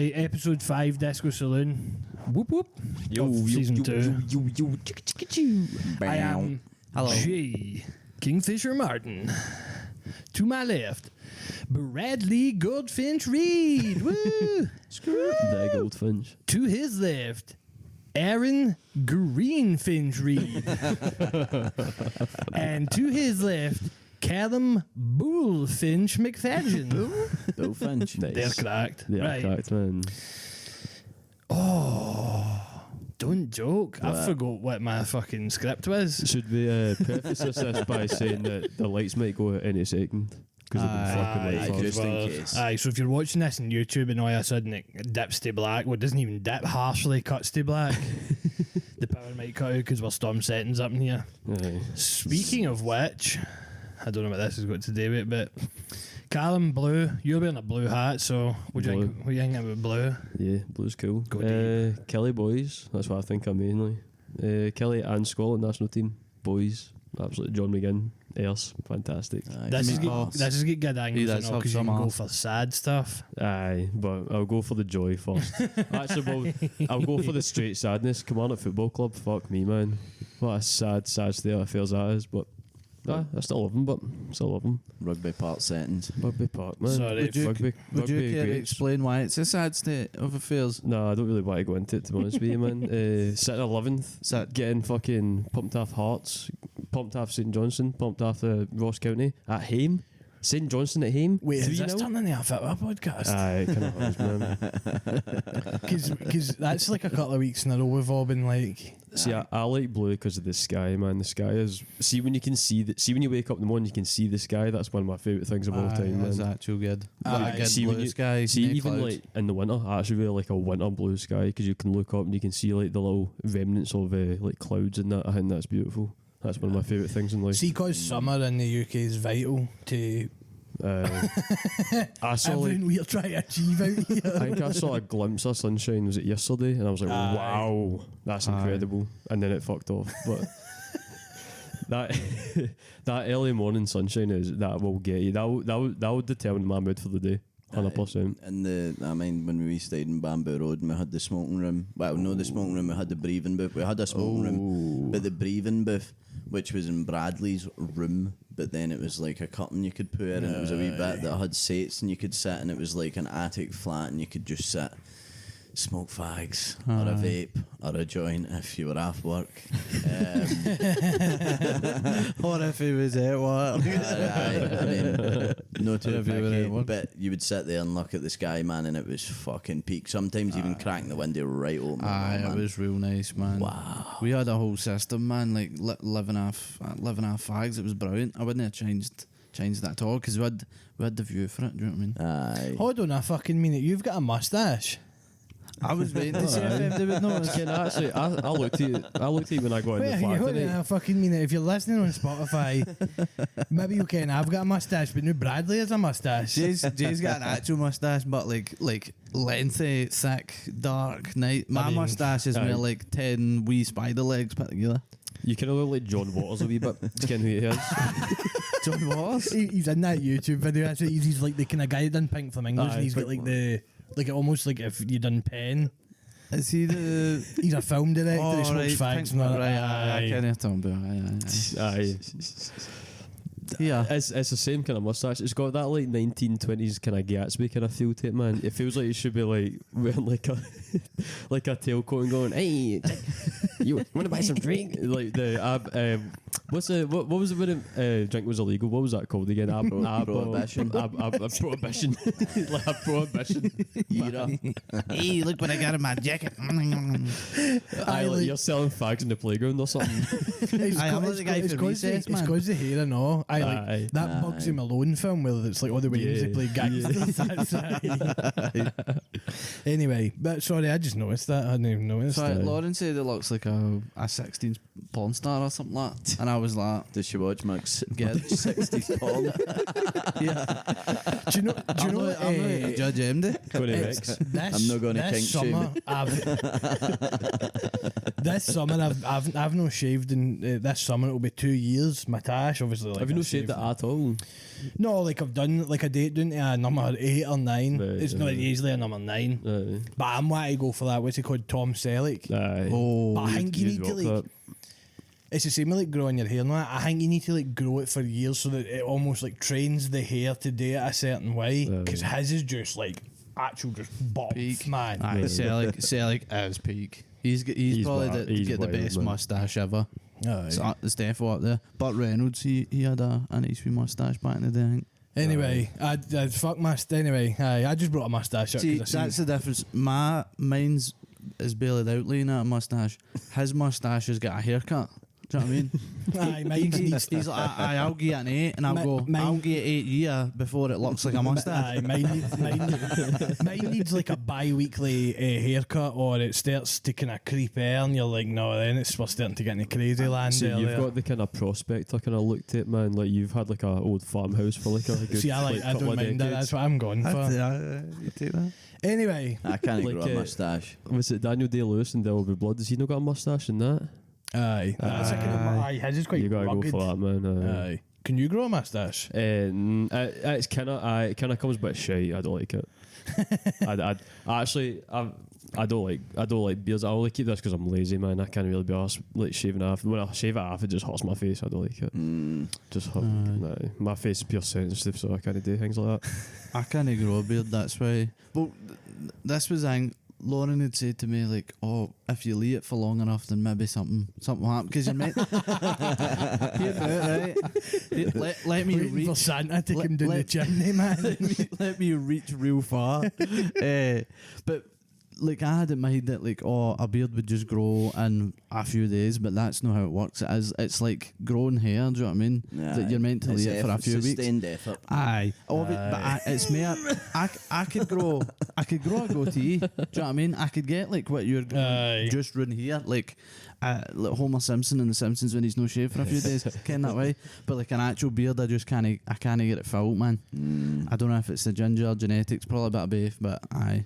Right, episode 5, Disco Saloon. Whoop whoop. Season 2. I am J. Kingfisher Martin. To my left, Bradley Goldfinch Reed. Woo! The Goldfinch. To his left, Aaron Greenfinch Reed. And to his left, Callum Bullfinch McFadgen. Bullfinch. Nice. They're cracked. They are cracked, man. Oh, don't joke. I forgot what my fucking script was. Should we preface this by saying that the lights might go at any second? Because they've been fucking lights on. Just in case. Aye, so if you're watching this on YouTube and all of a sudden it dips to black, well, it doesn't even dip, harshly cuts to black. The power might cut out because we're storm settings up in here. Aye. Speaking of which, I don't know what this has got to do with it, but Callum, blue, you're wearing a blue hat, so what do you think about blue? Yeah, blue's cool. Go deep. Kelly boys, that's what I think I'm mainly. Kelly and Scotland national team, boys. Absolutely, John McGinn, Ayers, fantastic. This is get good angles because you can go for sad stuff. Aye, but I'll go for the joy first. Actually, I'll go for the straight sadness. Come on, at football club, fuck me, man. What a sad state of affairs that is, but I still love him, Rugby park settings. Rugby park, man. Sorry, Would you care to explain why it's a sad state of affairs? No, I don't really want to go into it, to be honest with you, man. Sitting 11th, getting fucking pumped off Hearts, pumped off St Johnstone, pumped off the Ross County at Hame. St Johnstone at Hame. Wait, is this turning into a football podcast? Aye, it kind of was, man. Because that's like a couple of weeks in a row we've all been like... See, I like blue because of the sky, man. The sky is... See, when you can see... See, when you wake up in the morning, you can see the sky. That's one of my favourite things of all time, man. That's actually good. See, blue sky. See, even clouds. like in the winter, I actually really like a winter blue sky because you can look up and you can see like the little remnants of like clouds and that. I think that's beautiful. That's one of my favourite things in life. See, because summer in the UK is vital to... I saw everything we're trying to achieve out here. I think I saw a glimpse of sunshine, was it yesterday? And I was like, wow, that's incredible. And then it fucked off. But that early morning sunshine that will get you. That will determine my mood for the day. 100%. And when we stayed in Bamboo Road and we had the smoking room. Well, no, the smoking room. We had the breathing booth. We had a smoking room, but the breathing booth, which was in Bradley's room, but then it was like a curtain you could put in, and it was a wee bit that had seats and you could sit, and it was like an attic flat, and you could just sit, smoke fags or a vape or a joint if you were off work. Or if he was at work. I mean, no too picky, but you would sit there and look at the sky, man, and it was fucking peak. Sometimes even cracking the window right open. It was real nice, man. Wow. We had a whole system, man, like living off fags. It was brilliant. I wouldn't have changed that at all because we had the view for it. Do you know what I mean? Aye. Hold on a fucking minute. You've got a mustache. I was waiting to see if they would notice. Actually, I looked at you when I got in the flat Hold on today. a fucking minute. If you're listening on Spotify, maybe you can. I've got a mustache, but no, Bradley has a mustache. Jay's got an actual mustache, but like lengthy, thick, dark. My mustache is more like 10 wee spider legs put together. You kind of look like John Waters a wee bit. Do you ken who he is? John Waters? He's in that YouTube video. That's what he's like the kind of guy that done Pink Flamingos, and he's got like almost like if you done Pen. Is he the? He's a film director. He smokes fags. I can't talk about. Aye. Yeah, it's the same kind of mustache. It's got that like 1920s kind of Gatsby kind of feel to it, man. It feels like you should be like wearing like a tailcoat and going, "Hey, you want to buy some drink?" Like the what was it when drink was illegal? What was that called again? Prohibition. Prohibition. Like a prohibition. Hey, look what I got in my jacket. Like you're selling fags in the playground or something. I am the guy for recess, man. It's because the hair and all. That Bugsy Malone film where it's like all the way they play gangsters. Anyway, but sorry, I just noticed that. I didn't even notice. So Lauren said it looks like a 16s porn star or something like that, and I was like, Does she watch Max Get- 60s porn? yeah. Do you know? I'm not a Judge Emdy. Coney It's Rex. this, I'm not gonna this kink shame summer, this summer I've not shaved in this summer. It'll be 2 years. My tash, obviously. Like, Have you I not shaved it at all? No, like I've done like a date down to a number 8 or 9. Right, It's not usually a number 9. But I'm wanting to go for that. What's he called? Tom Selleck. Aye. Oh, But I think you need to rock like. that. It's the same with like growing your hair now. I think you need to like grow it for years so that it almost like trains the hair to do it a certain way. Because his is just like actual just bop, Peak. man. Aye, Selleck is peak. He's probably he's the wild, best man. mustache ever. Aye. It's defo up there. Burt Reynolds, he had a nice wee mustache back in the day, I think. Anyway, I'd fuck Anyway, aye, I just brought a mustache up. See, 'cause I that's seen- the difference. Mine's is barely out leaning at a mustache. His mustache has got a haircut. Do you know what I mean? Aye, mine needs. He's like, I'll give it an 8, and I'll Mi- go, mine- I'll give it 8 year before it looks like a mustache. Aye, mine needs like a bi-weekly haircut, or it starts to kind of creep air, and you're like, no, then we're starting to get into crazy land. See, there, you've there. got the kind of prospector kind of look to it, man. Like you've had like a old farmhouse for like a good See, I like, I couple don't of mind that. decades. That's what I'm going for. You take that? Anyway, I can't Like, grow a mustache. Was it Daniel Day-Lewis in There Will Be Blood? Has he not got a mustache in that? aye, that's a kind of, aye, his is quite You gotta rugged. go for that, man. Aye. Can you grow a mustache? It's kind of comes a bit shite. I don't like it. I don't like beards. I only keep this because I'm lazy, man. I can't really be arsed like shaving off. When I shave it off, it just hurts my face. I don't like it. Just hurt. No, my face is pure sensitive, so I can't do things like that. I can't grow a beard, that's why. But this was thing. Lauren had said to me, like, oh, if you leave it for long enough, then maybe something will happen. Because you're meant. Hear me out, right? Let me Waiting for reach. Santa to come down the let- chimney, man. Let me reach real far. But like I had in mind that like, oh, a beard would just grow in a few days, but that's not how it works. It's like growing hair. Do you know what I mean? That you're meant to leave it for a few weeks. Sustained effort. Aye. But it's me. I could grow a goatee. Do you know what I mean? I could get like what you're Aye. just run here, like Homer Simpson in The Simpsons when he's no shave for a few days, kind that way. But like an actual beard, I can't get it filled, man. I don't know if it's the ginger genetics, probably a bit of both, but aye.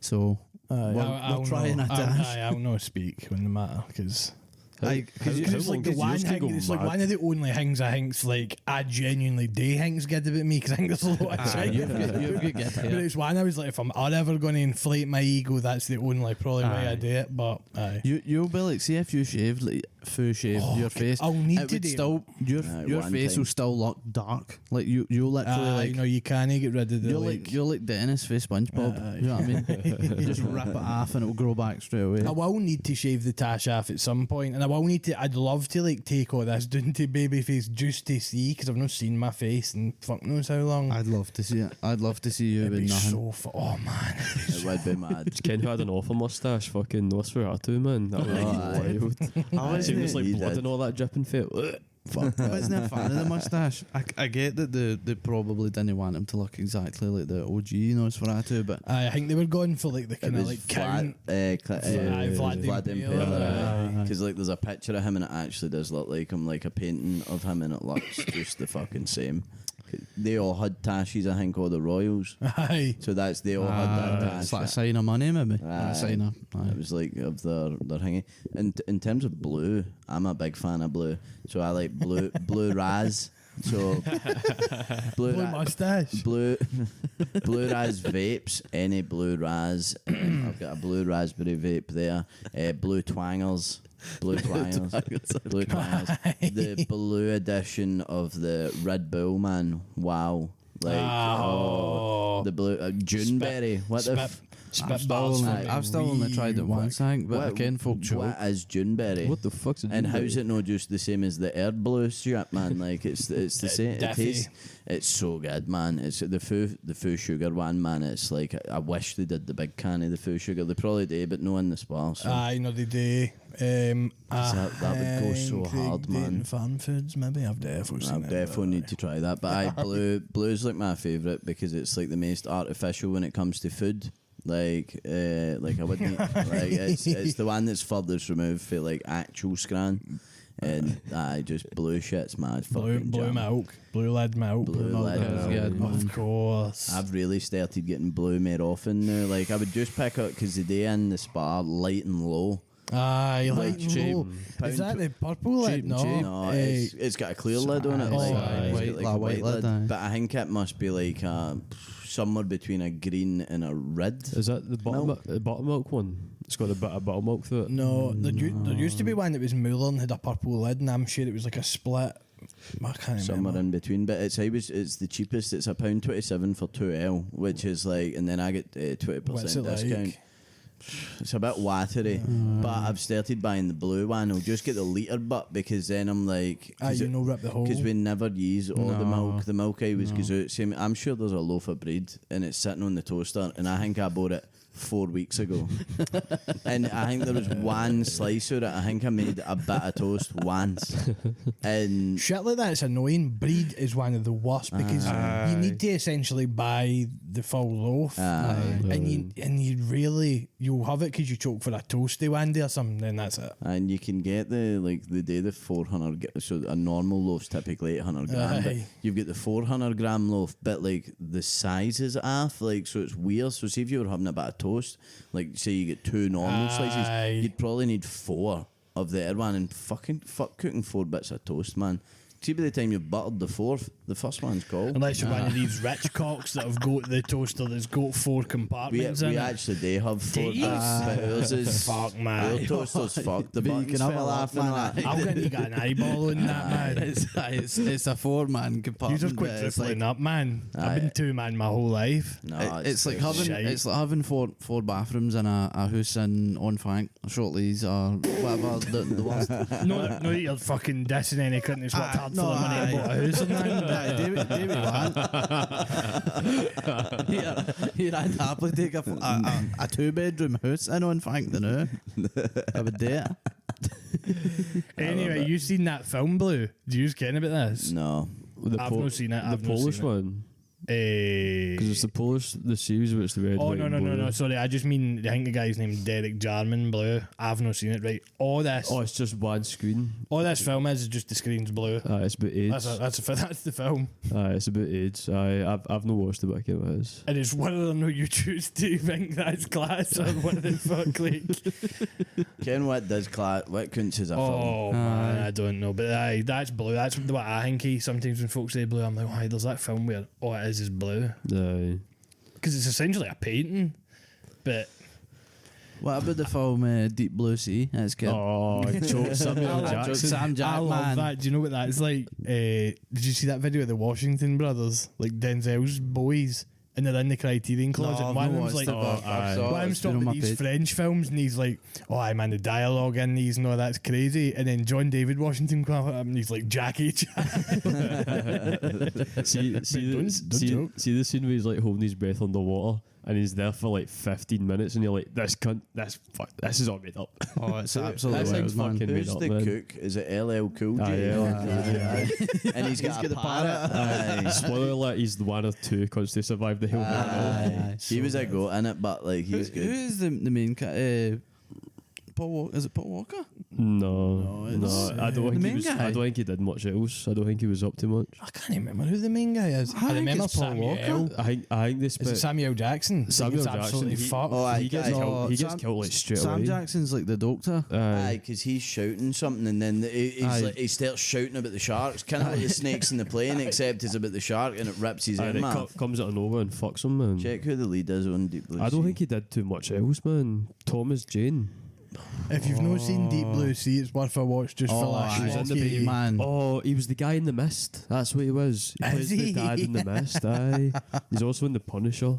So we're trying a dash. I'll not speak when the matter because. Like, How- Because how it's long like the does one yours can thing, go it's like mad? one of the only things I think's like I genuinely do think's good about me because I think there's a lot of Aye, shit. you've got good But hair. it's one I was like, if I'm ever going to inflate my ego, that's the only probably way I Aye. do it. But aye. You'll be like, see if you shaved, like, full shave your face. I'll need it to would do still your one face time. will still look dark. Like you'll literally Aye, like no, you can't get rid of the you're like. you're like Dennis for SpongeBob. You know what I mean? You just rip it off and it'll grow back straight away. I will need to shave the tash off at some point, and I will need to. I'd love to like take all this down to baby face just to see because I've not seen my face in fuck knows how long. I'd love to see it. I'd love to see you It'd with be nothing. oh man. It would be mad. Ken who had an awful mustache, fucking Nosferatu, man. That was aye. wild. I See, there's like He blood did. and all that dripping fit. Fuck I wasn't a fan of the mustache. I get that they probably didn't want him to look exactly like the OG Nosferatu, but I think they were going for like the It kind of was like Vlad, count. Vlad Vlad Impaler. Impaler, Because like there's a picture of him and it actually does look like him, like a painting of him, and it looks just the fucking same. They all had tashes, I think, all the royals. Aye. So they all had that tash. it's like a sign of money, maybe. Aye. A sign of. It was like of their hanging. And in terms of blue, I'm a big fan of blue. So I like blue raz. So Blue mustache. blue raz vapes. Any blue raz. I've got a blue raspberry vape there. Blue twangers. Blue twangers. Blue twangers. The blue edition of the Red Bull, man. Wow. Like Oh. the blue Juneberry. What the Spit balls. I've still only tried it once, I think, but I can folk choke. What is Juneberry? What the fuck's a And Juneberry? how's it not just the same as the herb blue shit, man? Like it's the same. It Diffy. tastes. It's so good, man. It's the full sugar one, man. It's like I wish they did the big can of the full sugar. They probably do, but no in the spa. So. Aye, no, they do. that would go so hard, man. Farm foods, maybe I've definitely I seen it. definitely need to try that. But blue's like my favourite because it's like the most artificial when it comes to food. Like I wouldn't like it's the one that's furthest removed for like actual scran. And just blue shit's mad Blue fucking jam. milk. Blue lead milk. Blue lead is milk. good. Of course. I've really started getting blue more often now. Like, I would just pick up, because the day in the spa, light and low. Aye, like cheap. low. Is that the purple lid? Cheap, No. cheap. No, it's got a clear lid on it. Oh, Like, aye. it's White- got like a white white lid, lid. aye. But I think it must be like somewhere between a green and a red. Is that the buttermilk one? It's got a bit of buttermilk through it. No, there used to be one that was Muller and had a purple lid, and I'm sure it was like a split. I can't Somewhere remember. in between, but it's the cheapest. It's £1.27 for 2L, which is like, and then I get 20% What's it discount. like? It's a bit watery, but I've started buying the blue one. I'll just get the litre butt, because then I'm like, You know, rip the hole. because we never use all the milk. No. The milk I always goes out. Same, I'm sure there's a loaf of bread and it's sitting on the toaster, and I think I bought it 4 weeks ago. And I think there was one slice of it. I think I made a bit of toast once. And Shit like that, it's annoying. Breed is one of the worst because you need to essentially buy the full loaf, and you'll have it because you choke for a toasty one day or something. Then that's it. and you can get the 400. So a normal loaf's typically 800 gram, but Aye. you've got the 400 gram loaf. But like the size is off, like, so it's weird. So see if you were having a bit of toast, like say you get 2 normal Aye. slices, you'd probably need 4 of the other one, and fuck cooking 4 bits of toast, man. See, by the time you've buttered the first one's cold. Unless you're one of these rich cocks that have got the toaster that's got 4 We compartments in it. actually do have 4 Do bits, you? but ours is Fuck, man. Our toaster's fucked. The But you buttons can have fell a off laugh, and man. that. I'm going to get an eyeball on that, man. It's a 4-man You compartment. just quit but it's tripling up, man. I've been 2-man my whole life. No, it's like having shite. four bathrooms in a house in Onfank, Shortleys, or whatever the worst. No, that you're fucking dissing any cunt who's worked hard for the money and bought a house and that. David Land. He'd happily take a 2-bedroom house in Onfank, now. I would do it. Anyway, you seen that film, Blue? Do you ken about this? No. I've not seen it. The Polish one. Because it's the series where it's the red, Oh white, no, and no, no, blue. no! Sorry, I just mean I think the guy's named Derek Jarman. Blue. I've not seen it. Right. All this It's just one screen. film is just the screen's blue. It's about AIDS. That's the film, It's about AIDS. I've not watched it, but I get what it is. and it's whether or not you choose to think that's class or what the fuck. Like, Ken, what counts as a film? oh man, I don't know, but aye, that's blue. That's what I think. Sometimes when folks say blue, I'm like, why? There's that film where all it is blue. Because it's essentially a painting, but What about the film Deep Blue Sea? That's good. Samuel Jackson. Sam Jack, I love man. that. Do you know what that's like? Did you see that video of the Washington brothers, like Denzel's boys, and they're in the Criterion closet? And one of them's like, one of them's talking about these French films, and he's like, "Oh, I man, the dialogue in these, no, that's crazy." And then John David Washington comes up, and he's like, "Jackie Chan." See the scene where he's like holding his breath underwater and he's there for like 15 minutes and you're like, this is all made up. Oh, it's absolutely That wild, sounds man. fucking made Who's up, the man. cook? Is it LL Cool J? Aye. And he's got the a parrot. Aye. Spoiler alert, he's the one of 2 cons to survive the whole Aye. He was a goat in it, but like he's Who good. is the main cat? Paul Walker? Is it Paul Walker? No, it's, I don't think the he main was. guy. I don't think he did much else. I don't think he was up to much. I can't remember who the main guy is. I I think remember it's Paul Samuel. Walker. I think this. Is it Samuel Jackson? Samuel It's Jackson, absolutely he- fucked. Oh, aye, He gets aye. killed. He gets Sam- killed like straight Sam away. Jackson's like the doctor. Aye, because he's shouting something and then he starts shouting about the sharks. Kind of like the snakes in the plane, except it's about the shark and it rips his And arm it off. comes out of nowhere and fucks him, man. Check who the lead is on Deep Blue I don't Sea. think he did too much else, man. Thomas Jane. If you've not seen Deep Blue Sea, it's worth a watch just for that. he was in the schlocky- big man. Oh, he was the guy in The Mist. That's what he was. He Is plays the he? dad in The Mist. Aye. He's also in The Punisher.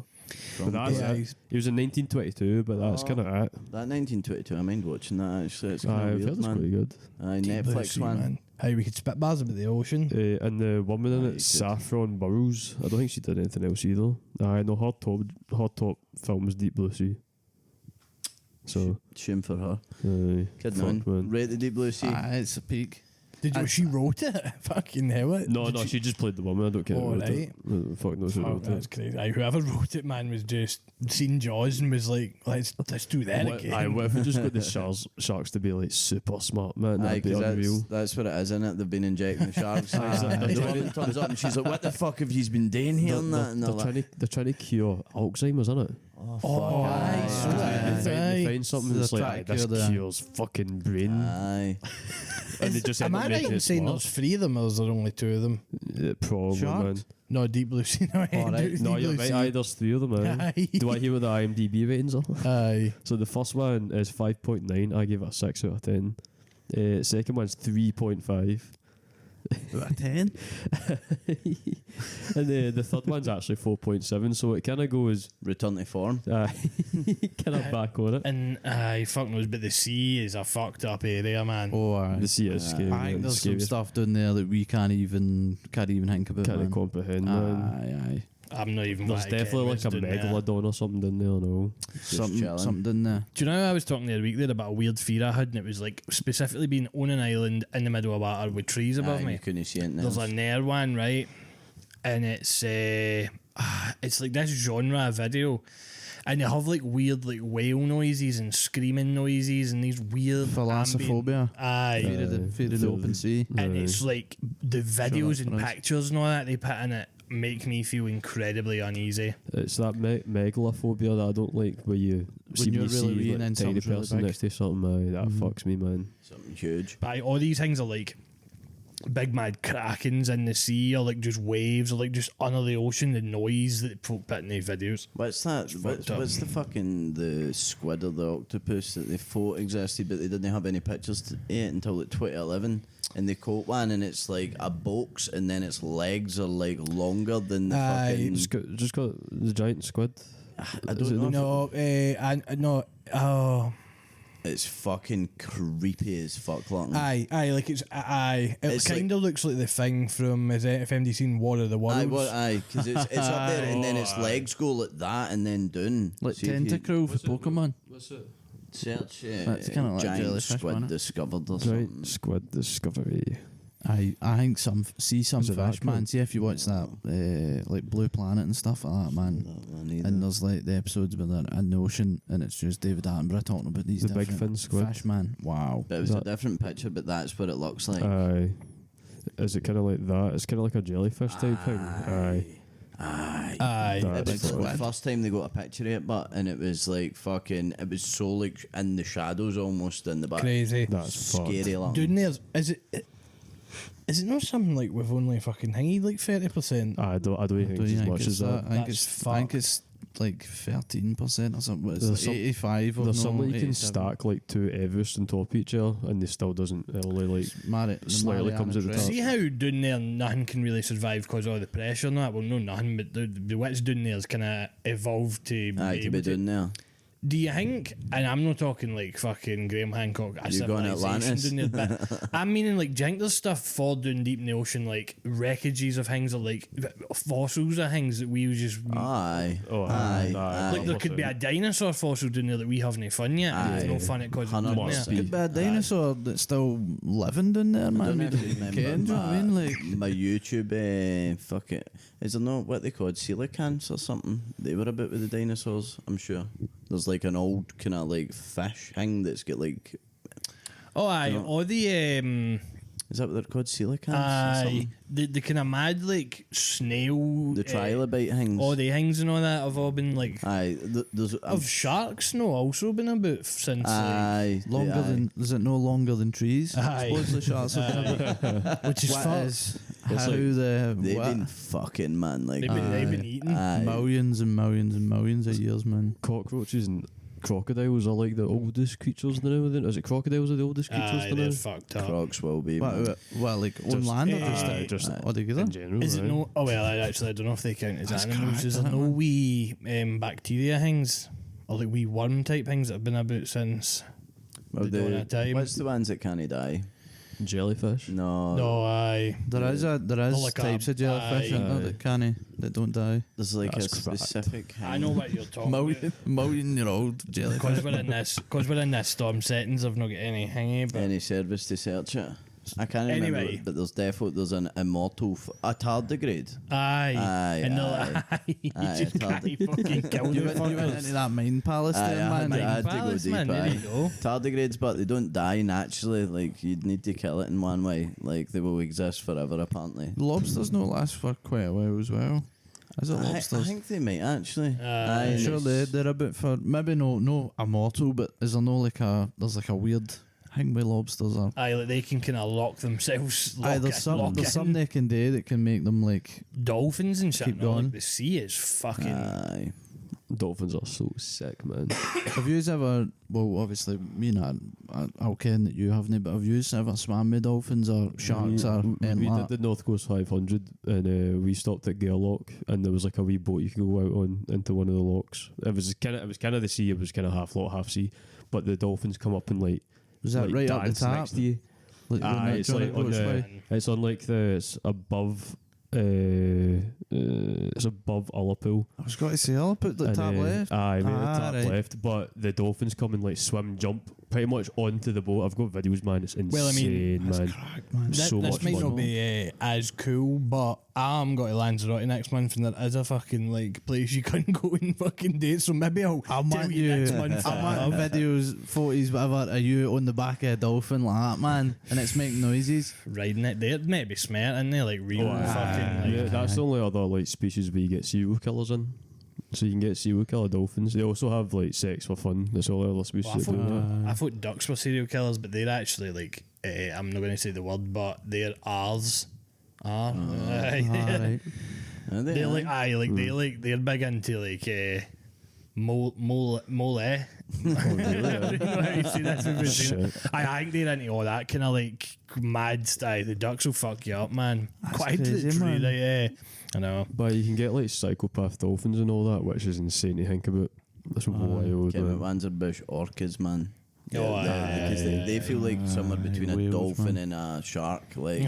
But that's Yeah, it. he's- He was in 1922, but that's kind of it. That 1922, I mind watching that actually. It's Aye, kind I've of heard weird, it's man. pretty good. Aye, Deep Blue Netflix Sea, one. man. How we could spit bars about the ocean. And the woman in Aye, it, good. Saffron Burrows. I don't think she did anything else either. Aye, no, her top film was Deep Blue Sea. So, Shame for her. aye, Good fuck, man. man. Rate the Deep Blue Sea. It's a peak. Did you? She wrote it. Fucking hell! No, Did she just played the woman. I don't care. Oh, who wrote right. it. Fuck knows who Fuck, wrote that's it. crazy. Aye, whoever wrote it, man, was just seen Jaws and was like, let's do that What, again. what if we just got the sharks to be like super smart, man? Aye, That'd be 'cause unreal. that's what it is, isn't it? They've been injecting the sharks. The woman turns up and she's like, "What the fuck have you been doing here?" And that, and They're trying to cure Alzheimer's, isn't it? Oh, aye, so They find something that's They're like, trying this to cure the- cures fucking brain. Aye. And they just Am end I up right making in it saying smart. there's 3 of them, or is there only 2 of them? Probably, Sharks? man. No, Deep Blue Sea. No, right. No, you're right. Aye, there's 3 of them, man. Aye. Do I hear what the IMDb ratings are? Aye. So the first one is 5.9. I give it a 6 out of 10. Second one's 3.5. 10. And the third one's actually 4.7. So it kind of goes Return to form. kind of back on it. And aye, fuck knows, but the sea is a fucked up area, man. Oh, aye. The sea is scary. I think man. there's Scary. some stuff down there that we can't even think about. Can't man. comprehend, man. Aye. I'm not even. There's definitely like a megalodon or something down there, no. chilling. Something down there. Do you know, I was talking the other week there about a weird fear I had, and it was like specifically being on an island in the middle of water with trees above Aye, me. you couldn't see it now. There's a near one, right? And it's like this genre of video, and they have like weird like whale noises and screaming noises and these weird Thalassophobia. Aye. Fear of the open sea. And it's like the videos and Christ. pictures and all that they put in it make me feel incredibly uneasy. It's that megalophobia that I don't like, where you see you're me really see wee like, and then tiny something's really person big. next to something, that fucks me, man. Something huge. But all these things are like big mad krakens in the sea, or like just waves, or like just under the ocean, the noise that they put in these videos. What's that? fucked up. What's the fucking the squid or the octopus that they thought existed, but they didn't have any pictures to it until like 2011. And they caught one, and it's like a box, and then its legs are like longer than the fucking. Just got the giant squid. I don't know. No, oh, It's fucking creepy as fuck, Lachlan. aye, like it's aye. It It's kind of looks like the thing from has FMD seen War of the Worlds? Aye, because it's up there, and then its legs go like that, and then down. Like See if you Tentacruel for Pokemon. What's it? Search That's kinda like giant jellyfish, squid wasn't it? discovered or something. Giant squid discovery. I think some Is it that fish, man. cool? See if you watch that, like Blue Planet and stuff like that, man. That one either. And there's like the episodes where they're in the ocean, and it's just David Attenborough talking about these The big different fin squid. fish, man. Wow. But it was That- a different picture, but that's what it looks like. Aye. Is it kind of like that? It's kind of like a jellyfish type thing. Aye. Aye. That- It was Big like the first time they got a picture of it, and it was like fucking. It was so like in the shadows almost in the back. Crazy. That's fucked. Scary. Like. Dude, is it not something like we've only fucking hanged like 30%? I don't think Do it's you as think much it's as that? that. I think That's I think it's like 13% or something. It's There's like some- 85 or There's no, something you can 87. stack like 2 Everest on top of each other, and they still doesn't. It only like The slightly Mariana comes at the Trench. top. See how down there nothing can really survive because of all the pressure and that? Well, no, nothing, but the what's down there is kind of evolved to Aye, to able be doing there. Do you think, and I'm not talking like fucking Graham Hancock, a You're going civilization Atlantis. down there, but I'm meaning like, do you think there's stuff fall down deep in the ocean, like wreckages of things or like fossils of things that we just. Aye. Oh, aye. aye. Like there could be a dinosaur fossil down there that we haven't fun yet. And Aye. there's no fun it causes 100%. down there. Could be a dinosaur that's still living down there, I man. don't know We if you don't remember ken, do you know what I mean? Like, my YouTube, fuck it. Is there not what they called coelacanths or something? They were a bit with the dinosaurs, I'm sure. There's like an old kind of like fish thing that's got like. Oh, aye. No. Or the. Is that what they're called? Coelacanths? Or Aye. something? The kind of mad like snail. The trilobite things. All the things and all that have all been like. Aye. There's. Of sharks, no, also been about since. Aye. longer aye. than is it no longer than trees? Aye. Supposedly sharks are gonna be. which is What fucked. is It's how like the They've what? been fucking, man. Like, They've been eaten. aye. millions and millions and millions of years, man. Cockroaches and crocodiles are like the oldest creatures now. Is it crocodiles are the oldest creatures Aye, now? they're fucked up. Crocs will be. man. What like on land or aye, just just altogether? in general. Is it right? no? Oh well, I don't know if they count as That's animals. cracked, Is there isn't it, no man? wee bacteria things or like wee worm type things that have been about since Well, the dawn of time? what's the ones that can't die? Jellyfish? No. No, aye. There is like types a- of jellyfish aye. in there that don't die. There's like That's a cracked. specific. I know what you're talking about. Million-year-old jellyfish. Because we're in this storm settings, I've not got any hangy. But Any service to search it. I can't remember, Anyway. but there's an immortal, a tardigrade. Aye. And Aye, fucking killed You the went into that mind palace there, man. I had to go Palace, deep. man, there you Aye. go. Tardigrades, but they don't die naturally. Like, you'd need to kill it in one way. Like, they will exist forever, apparently. Lobsters no last for quite a while as well. Is it I lobsters? think they might actually. Aye. I'm sure they're a bit for maybe no immortal, but is there no there's like a weird thing with lobsters or Aye, like they can kind of lock themselves. aye, there's something they can do that can make them like Dolphins and shit. Keep no, going. like the sea is fucking. Aye. Dolphins are so sick, man. have you ever obviously me not I'll ken that you haven't, but have you ever swam with dolphins or sharks or we anything did like the North Coast 500 and we stopped at Gairloch and there was like a wee boat you could go out on into one of the locks. It was kind of the sea. It was kind of half lot, half sea, but the dolphins come up and like was that like right up the dance top? next to you. Like, when that It's Johnny like on Boat's the, way? it's on like it's above it's above Ullapool. I was going to say I'll put the And, top left. Aye, mate, the Ah, top right. left. But the dolphins come and like swim, jump pretty much onto the boat. I've got videos, man. It's insane, Well, I mean, man. Crack, man. So this much might fun. not be as cool, but I'm going to Lanzarote next month, and there is a fucking like place you can go and fucking date. So maybe I'll tell want you next month. I want videos, photos, whatever, of you on the back of a dolphin like that, man, and it's making noises. Riding it there, maybe smart, and they like real fucking. Like, Yeah, that's the only other like species where you get serial killers in. So you can get serial killer dolphins. They also have like sex for fun. That's all the other species Well, that do that. I thought ducks were serial killers, but they're actually like I'm not going to say the word, but they're ours. Aye. Alright. Are they? They're like they're big into like mole. You know how you see that movie, seen it? Shit. I think they're into all that kind of like mad style. The ducks will fuck you up, man. That's Quite crazy, literally, man. yeah. I know. But you can get like psychopath dolphins and all that, which is insane to think about. That's wild. Kevin Man. Wanzer Bush orchids, man. Oh, because they feel like somewhere between a whales, dolphin man. and a shark. Like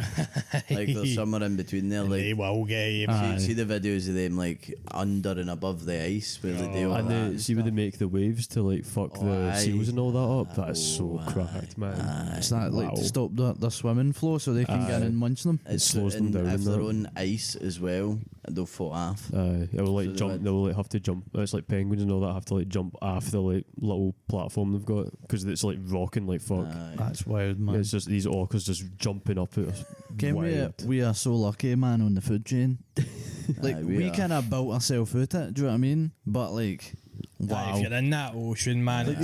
there's somewhere in between there. They Like, will get you. see the videos of them like under and above the ice where they do all And that. they see where they make the waves to like fuck the aye. seals and all that up. That's so cracked, man. It's that like to Wow. stop their swimming flow so they can get in and munch them. It slows them down If and they're that. on ice as well, they'll fall off. It will like So they jump. went- They will like have to jump. It's like penguins and all that have to like jump off the like little platform they've got because it's like rocking like fuck. That's wild, man. It's just these orcas just jumping up. It's Ken, wild. we are so lucky, man, on the food chain. Like Aye, we we are. kind of built ourselves out it. Do you know what I mean? But like, wow, If you're in that ocean, man, like,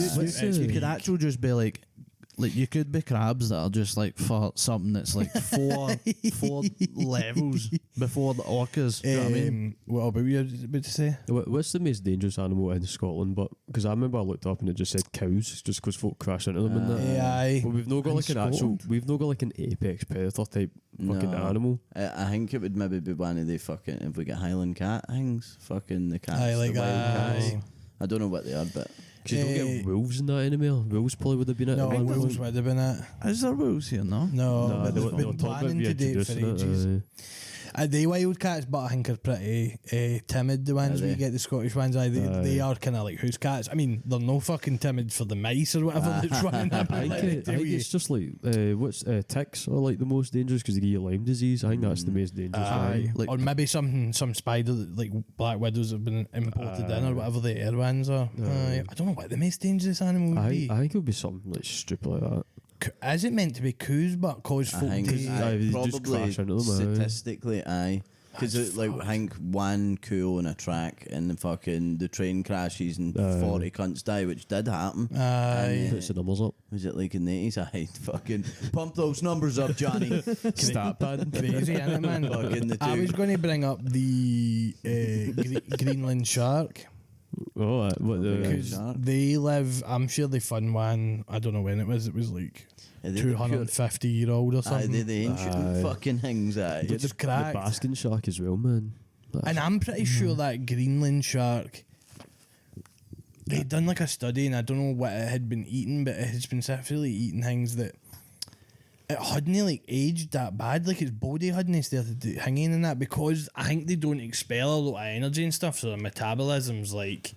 you could actually just be like you could be crabs that are just like for something that's like four levels before the orcas. Do you know what I mean? What about you? About to say? What's the most dangerous animal in Scotland? But because I remember I looked up and it just said cows, just because folk crash into them and that. Aye. But we've not got In like an actual. Scotland? We've not got like an apex predator type fucking No. animal. I think it would maybe be one of the fucking if we get Highland cat things, fucking the cats, Aye, like the wild cats. aye. I don't know what they are, but Because you don't get wolves in that anymore. Wolves probably would have been it. No, at one wolves point. would have been it. Is there wolves here? No. No, No, but they they've were been talking about planning to date for reintroducing ages. it. The wild cats, but I think are pretty timid. The ones Are we they? get, the Scottish ones, they are kind of like house cats. I mean, they're no fucking timid for the mice or whatever that's running up. I think it's just like what's ticks are like the most dangerous because they give you Lyme disease. I think that's the most dangerous. Aye. one. Like- Or maybe some spider that, like black widows have been imported in or whatever the air ones are. Aye. I don't know what the most dangerous animal would be. I think it would be something like stupid like that. Is it meant to be coos but cause I folk think to... Aye, they just probably crash into them, aye. statistically, aye. Because like I think one cool on a track and the train crashes and 40 cunts die, which did happen. Aye. Puts the numbers up. Was it like in the 80s? Aye, fucking pump those numbers up, Johnny. Stat pad. Crazy, isn't it, man? Fucking the I two. was going to bring up the Greenland shark. Oh, what the? Okay. Because Shark. they live, I'm sure they found one, I don't know when it was like Are they the 250-year-old or Aye, something. they're the ancient Aye. fucking things, aye. But just The cracked. basking shark as well, man. And I'm pretty sure that Greenland shark, they'd done like a study, and I don't know what it had been eating, but it had specifically eating things that it hadn't like aged that bad. Like its body hadn't started hanging in that, because I think they don't expel a lot of energy and stuff, so their metabolism's like,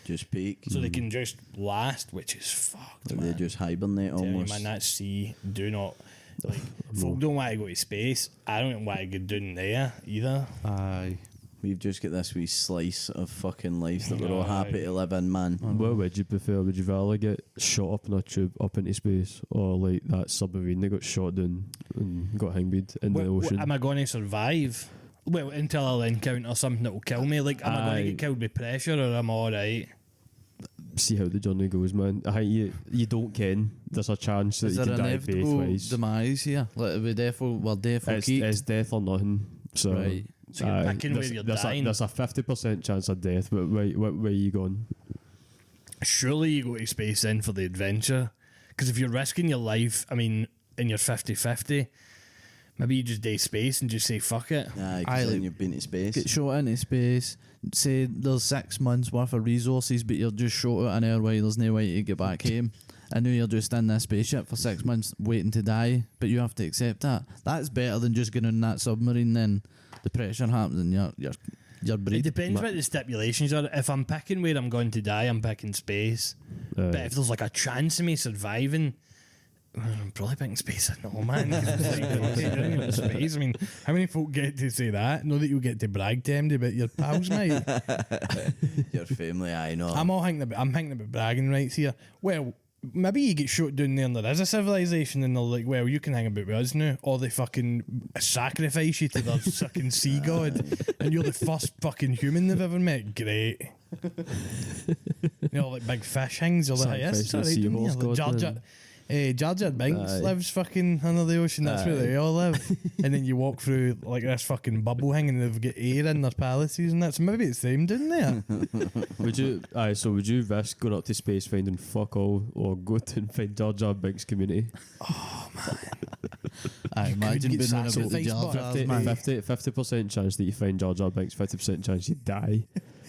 Just peak. so they can just last, which is fucked. They Man. just hibernate Tell you, almost. man, that sea, do not. Like, folk don't want to go to space. I don't want to go down there either. Aye. We've just got this wee slice of fucking life that we're all happy to live in, man. What would you prefer? Would you rather get shot up in a tube up into space, or like that submarine that got shot down and got hanged in the ocean? Am I going to survive? Well, until I'll encounter something that will kill me. Like, am I going to get killed with pressure, or am I alright? See how the journey goes, man. I think you don't ken. There's a chance that Is you there can an die both inevitable ways. demise here? Like, we definitely It's death or nothing. So, Right. So you're picking where you're dying. There's a 50% chance of death, but where are you going? Surely you go to space then for the adventure. Because if you're risking your life, I mean, and you're 50-50, maybe you just do space and just say fuck it. Aye, 'cause then you've been to space. get shot into space. Say there's 6 months worth of resources, but you're just shot out an hour while there's no way to get back home. I know you're just in this spaceship for 6 months waiting to die, but you have to accept that. That's better than just getting in that submarine. Then the pressure happens and you're It breathing. depends what the stipulations are. If I'm picking where I'm going to die, I'm picking space. But if there's like a chance of me surviving, I'm probably picking space. I know, man. Like, space. I mean, how many folk get to say that? Know that you get to brag to MD about your pals, mate. Your family, I know. I'm thinking about bragging rights here. Well, maybe you get shot down there and there is a civilization and they're like, well, you can hang about with us now. Or they fucking sacrifice you to their fucking sea god and you're the first fucking human they've ever met. Great. You know, like big fish hangs or like, yes, Sacrifice the seahorse god, Jar Jar Binks lives fucking under the ocean. That's where they all live. And then you walk through like this fucking bubble hang and they've got air in their palaces and that. So maybe it's them down there. Would you risk going up to space finding fuck all, or go to and find Jar Jar Binks community? I imagine being one of the Jar Jars, man. 50% chance that you find Jar Jar Binks, 50% chance you die.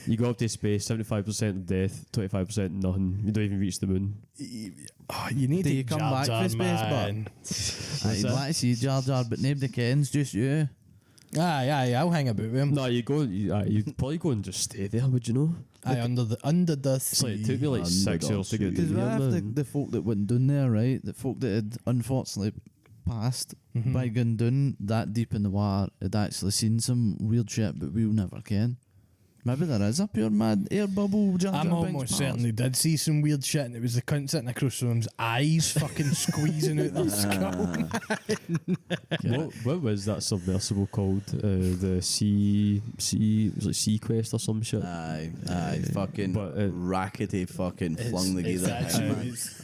You go up to space, 75% death, 25% nothing. You don't even reach the moon. You need Do to you come Jar back Jar, for space, man. I'd like to see Jar Jar, but nobody kens, just you. Aye, I'll hang about with him. No, you probably go and just stay there, would you know? Aye, under the It's sea. like, it took me like 6 years to get Because to what here, if man. the folk that went down there, right? The folk that had unfortunately passed by going down that deep in the water had actually seen some weird shit, but we'll never can. Maybe there is a pure mad air bubble. Jar Jar I'm Binks almost Mars. certainly did see some weird shit, and it was the cunt sitting across from him's eyes fucking squeezing out their skull. What was that submersible called? The was it Sea Quest or some shit? Aye, fucking But, rackety fucking flung the geezer.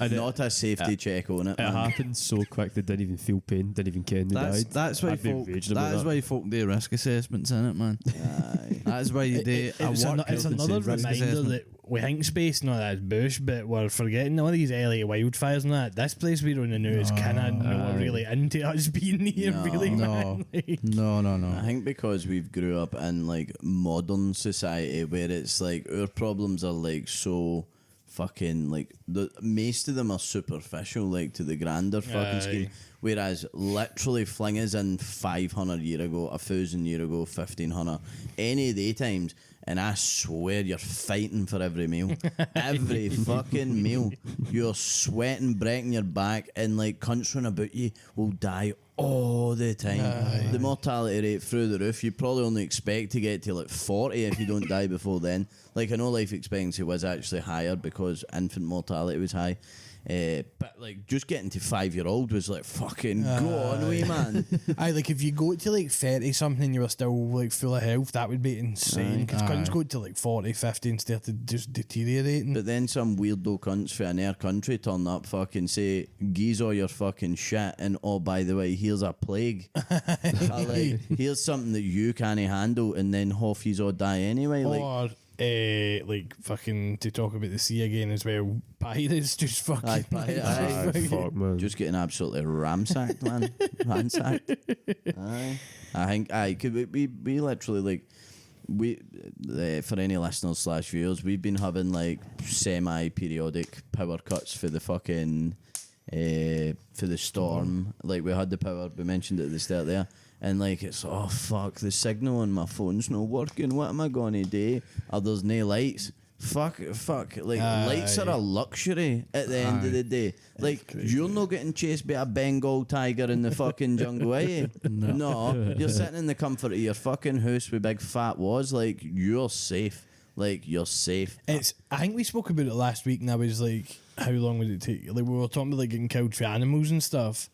And Not a safety check on it. It happened so quick they didn't even feel pain, didn't even care they died. That's why I'd be folk. raging about That's why folk do risk assessments in it, man. Aye. That's why you do It's a work it's health and another safety risk reminder assessment. that we think space, no, that's bush, but we're forgetting all these LA wildfires and that. This place we're on the news kind of not really into us being here, No. really, No. man. Like, No. I think because we've grew up in like modern society where it's like our problems are like so fucking like most of them are superficial, like to the grander fucking scheme. Whereas literally fling us in 500 year ago, 1,000 year ago, 1,500, any of the times, and I swear you're fighting for every meal. Every fucking meal. You're sweating, breaking your back, and like cunts run about you will die all the time. The mortality rate through the roof. You probably only expect to get to like 40 if you don't die before then. Like I know life expectancy was actually higher because infant mortality was high. But like just getting to 5-year-old was like fucking go on, wee man. Aye, like if you go to like 30 something, you were still like full of health, that would be insane. Because cunts go to like 40, 50 and start to just deteriorating. But then some weirdo cunts for an air country turn up, fucking say, geese all your fucking shit, and oh, by the way, here's a plague. Like, here's something that you can't handle, and then half yous all die anyway. Like, Or like fucking to talk about the sea again as well. Pirates just fucking. Aye. Fuck, man. just getting absolutely ramsacked, man. Ransacked. Aye. I think, could we literally, like, for any listeners / viewers, we've been having, like, semi-periodic power cuts for the fucking, for the storm. Like, we had the power, we mentioned it at the start there. And like it's fuck, the signal on my phone's not working. What am I gonna do? There's no lights. Fuck. Like, lights are a luxury at the end of the day. Like, you're not getting chased by a Bengal tiger in the fucking jungle, are you? No. You're sitting in the comfort of your fucking house with big fat walls. Like, you're safe. Like, you're safe. I think we spoke about it last week, and I was like, how long would it take? Like, we were talking about, like, getting killed for animals and stuff.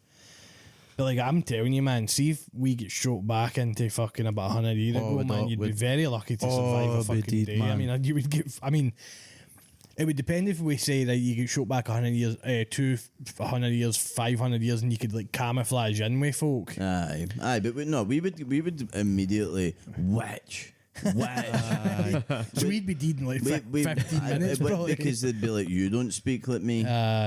But, like, I'm telling you, man, see if we get shot back into fucking about 100 years ago, man, you'd be very lucky to survive a fucking day. Man. I mean, it would depend if we say that you get shot back 100 years, 200 years, 500 years, and you could, like, camouflage in with folk. Aye, but we would immediately witch. So we'd be dead in like 15 minutes probably. Because they'd be like, you don't speak like me,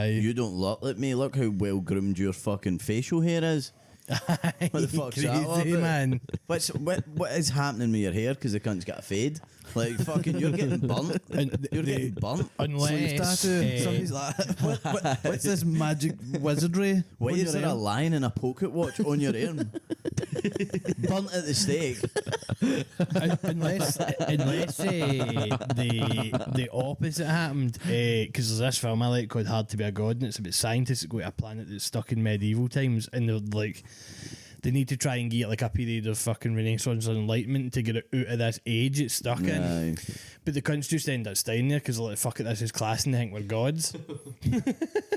you don't look like me, look how well groomed your fucking facial hair is. What the fuck's crazy, that all about? man? What is happening with your hair? Because the cunt's got a fade. Like, fucking, you're getting burnt. You're getting burnt. Unless somebody's like, what's this magic wizardry? Why is there a line in a pocket watch on your arm? Burnt at the stake. unless the opposite happened, because there's this film I like called Hard to Be a God, and it's about scientists that go to a planet that's stuck in medieval times, and they're like, they need to try and get like a period of fucking Renaissance and Enlightenment to get it out of this age it's stuck in. But the cunts just end up staying there because they're like, fuck it, this is class, and they think we're gods.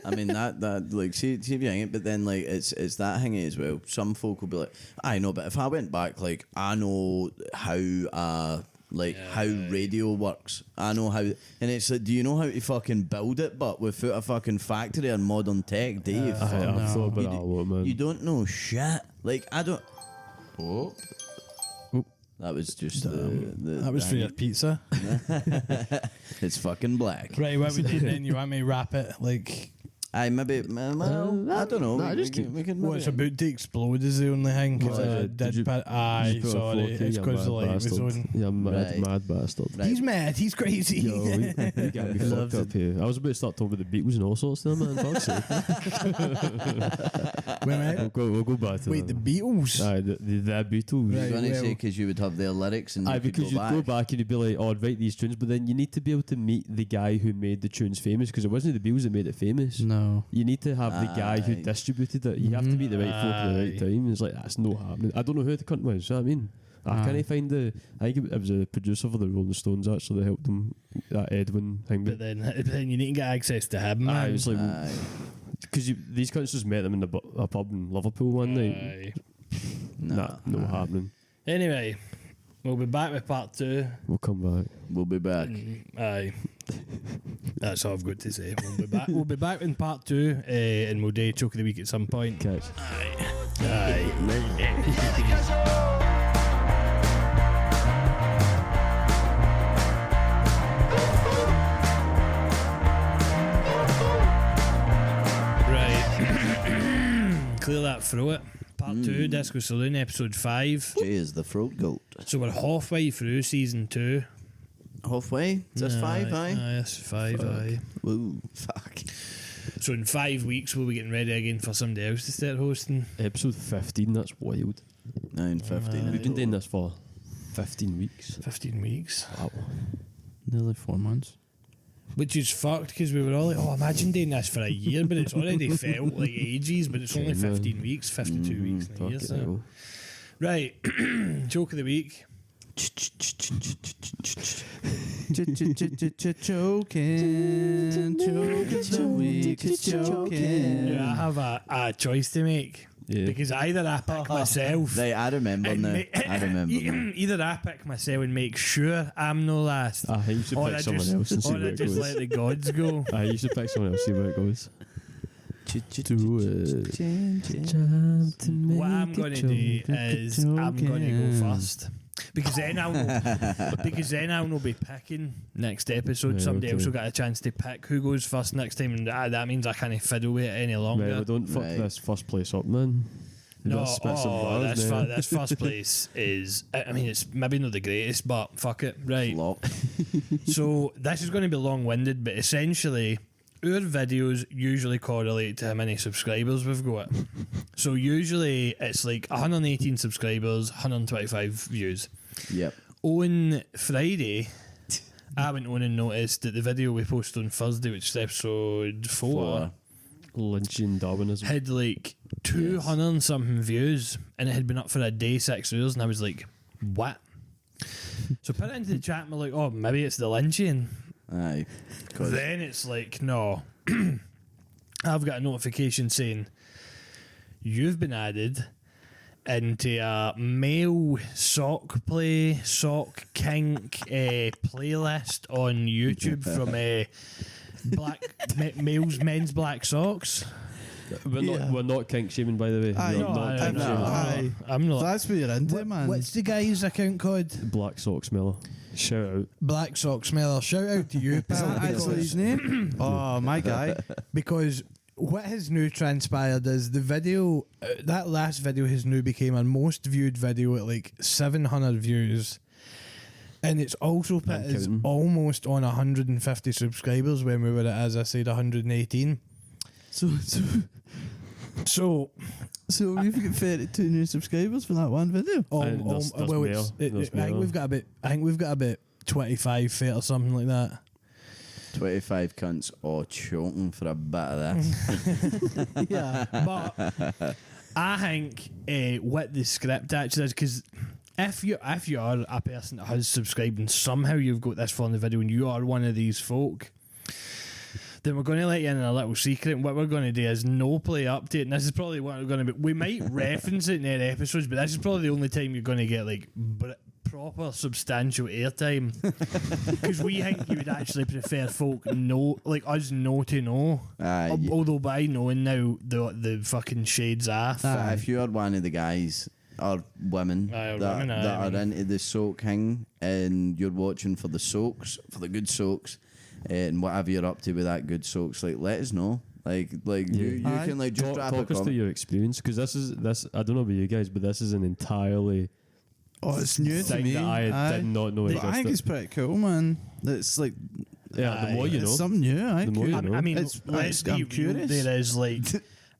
I mean, that like, see if you hang it, but then like it's that hanging as well. Some folk will be like, I know, but if I went back, like, I know how how radio works. I know how, and it's like, do you know how to fucking build it? But without a fucking factory or modern tech, Dave. I've thought about that a lot, man. You don't know shit. Like, I don't. Oh. That was just that was for your pizza. It's fucking black. Right, what we do then? You want me to wrap it? Like, I maybe, I don't know. We can it's about to explode is the only thing. Because I did sorry. It's because the light was on. Yeah, mad bastard. Right. He's mad. He's crazy. Yo, we can't be fucked up here. I was about to start talking about the Beatles and all sorts there, man. Fuck's sake. We'll go back to Wait, the Beatles? Aye, the Beatles. I was going to say, because you would have their lyrics and because you'd go back and you'd be like, oh, I'd write these tunes, but then you need to be able to meet the guy who made the tunes famous, because it wasn't the Beatles that made it famous. No. You need to have the guy who distributed it. You have to meet the right folk at the right time. It's like, that's not happening. I don't know who the cunt was, you know what I mean? I can't find I think it was a producer for the Rolling Stones actually that helped them, that Edwin thing. But then you need to get access to him, man. It was like, because these cunts just met them in a pub in Liverpool one night. Not happening. Anyway, we'll be back with part 2. We'll come back. We'll be back. Aye. That's all I've got to say. We'll be back. We'll be back in part 2, and we'll do Choke of the Week at some point. Catch. Aye. Clear that throat. Part 2, Disco Saloon, episode 5. Jay is the throat goat. So we're halfway through season 2. Halfway? Is this 5, aye? Aye, that's 5, aye. Woo, fuck. So in 5 weeks we'll be getting ready again for somebody else to start hosting. Episode 15, that's wild. 9:15. We've been doing this for 15 weeks. 15 weeks. Wow. Nearly 4 months. Which is fucked, because we were all like, oh, imagine doing this for a year, but it's already felt like ages, but it's only 15 weeks, 52 weeks in a year. So. Right, Joke of the Week. Choking. Yeah, I have a choice to make. Yeah. Because either I pick myself. Right, I remember now. Either I pick myself and make sure I'm no last. You should pick someone else and see where it goes. Or I just let the gods go. You should pick someone else and see where it goes. What I'm going to do is I'm going to go first. Because then I'll be picking next episode. Right, somebody else will get a chance to pick who goes first next time, and that means I can't fiddle with it any longer. Right, well, don't fuck this first place up, man. This first place is, I mean, it's maybe not the greatest, but fuck it, right. So this is going to be long-winded, but essentially our videos usually correlate to how many subscribers we've got. So usually it's like 118 subscribers, 125 views. Yep. On Friday, I went on and noticed that the video we posted on Thursday, which is episode 4, Lynchian Darwinism, had like 200 and something views, and it had been up for a day, 6 hours, and I was like, what? So put it into the chat and we're like, oh, maybe it's the Lynchian. Aye. Then it's like, no. I've got a notification saying you've been added into a male sock kink playlist on YouTube from men's black socks. We're not kink shaming, by the way. I'm not. That's what you're into, man. What's the guy's account called? Black Sock Smeller. Shout out. Black Sock Smeller. Shout out to you, pal. Is that actually his name? Oh, my guy. Because what has now transpired is the video, that last video has now became our most viewed video at like 700 views. And it's also put as almost on 150 subscribers when we were at, as I said, 118. So we've got 32 new subscribers for that one video. I think we've got about 25 feet or something like that. 25 cunts all choking for a bit of that. Yeah, but I think what the script actually is, because if you are a person that has subscribed and somehow you've got this far in the video and you are one of these folk, then we're going to let you in a little secret. And what we're going to do is no play update. And this is probably what we're going to be. We might reference it in their episodes, but this is probably the only time you're going to get like proper substantial airtime. Because we think you would actually prefer folk like us know to know. Although by knowing now the fucking shades off. If you're one of the guys or women that are into the soak thing and you're watching for the soaks, for the good soaks, and whatever you're up to with that good soaks, like let us know. You can like just drop talk us through your experience, because this I don't know about you guys, but this is an entirely it's new to me. That I did not know existed. I think it's pretty cool, man. It's like the more you know, it's something new. The more you know. I mean, let's be real. There is like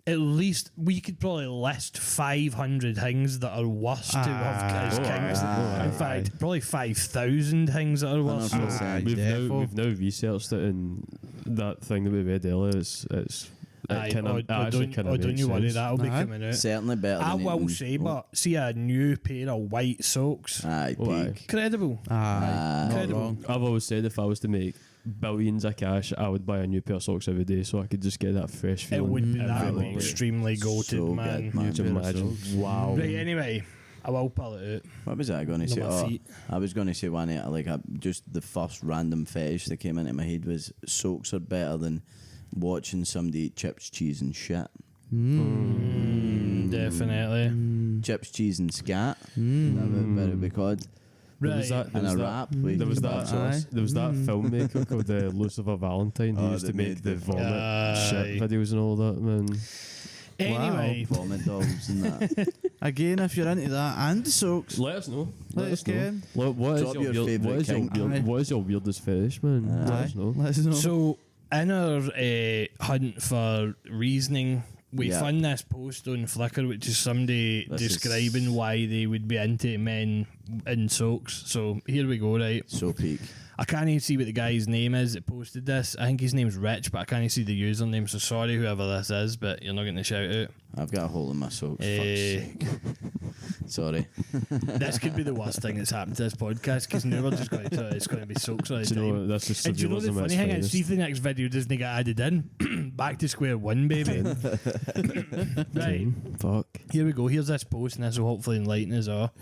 at least we could probably list 500 things that are worse to have as kings. In fact, probably 5,000 things that are worse. We've now researched it, and that thing that we read earlier, don't you worry, that'll be coming out. Certainly better. I will say, but see a new pair of white socks. Incredible. Incredible. I've always said if I was to make billions of cash, I would buy a new pair of socks every day, so I could just get that fresh feeling. That would be extremely goated, so man. Good, you can imagine. Wow. Right, anyway, I will pull it out. What was I going to say? I was going to say one just the first random fetish that came into my head was socks are better than watching somebody eat chips, cheese and shit. Definitely. Chips, cheese and scat. That would be called. Right. There was that filmmaker called Lucifer Valentine who used to make the vomit shit videos and all that, man. Anyway, vomit dogs and that. Again, if you're into that and the soaks, let us know. Let us know. What is your weirdest fetish, man? Let us know. So, in our hunt for reasoning, we found this post on Flickr, which is somebody describing why they would be into men in socks. So here we go, right? So peak. I can't even see what the guy's name is that posted this. I think his name's Rich, but I can't even see the username. So sorry, whoever this is, but you're not getting a shout out. I've got a hole in my socks. Fuck's sake. Sorry. This could be the worst thing that's happened to this podcast, because now we're just going to it's going to be socks all the time. That's just and do you know the funny thing is, see if the next video doesn't get added in, back to square one, baby. Right. Fuck. Here we go. Here's this post, and this will hopefully enlighten us all.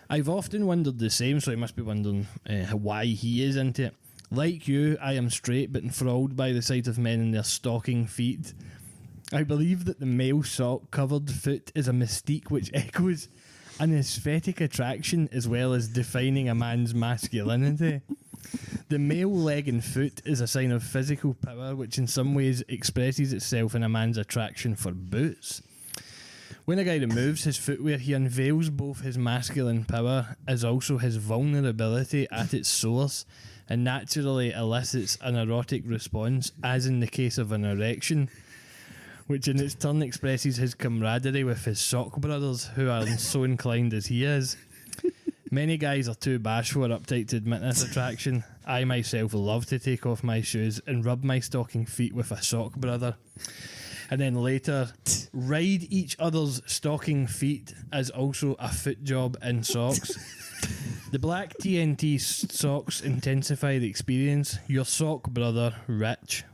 I've often wondered the same, so he must be wondering why he is into it. Like you, I am straight but enthralled by the sight of men in their stocking feet. I believe that the male sock-covered foot is a mystique which echoes an aesthetic attraction as well as defining a man's masculinity. The male leg and foot is a sign of physical power which in some ways expresses itself in a man's attraction for boots. When a guy removes his footwear, he unveils both his masculine power as also his vulnerability at its source, and naturally elicits an erotic response, as in the case of an erection, which in its turn expresses his camaraderie with his sock brothers, who are so inclined as he is. Many guys are too bashful or uptight to admit this attraction. I myself love to take off my shoes and rub my stocking feet with a sock brother. And then later, ride each other's stocking feet as also a foot job in socks. The black TNT socks intensify the experience. Your sock brother, Rich.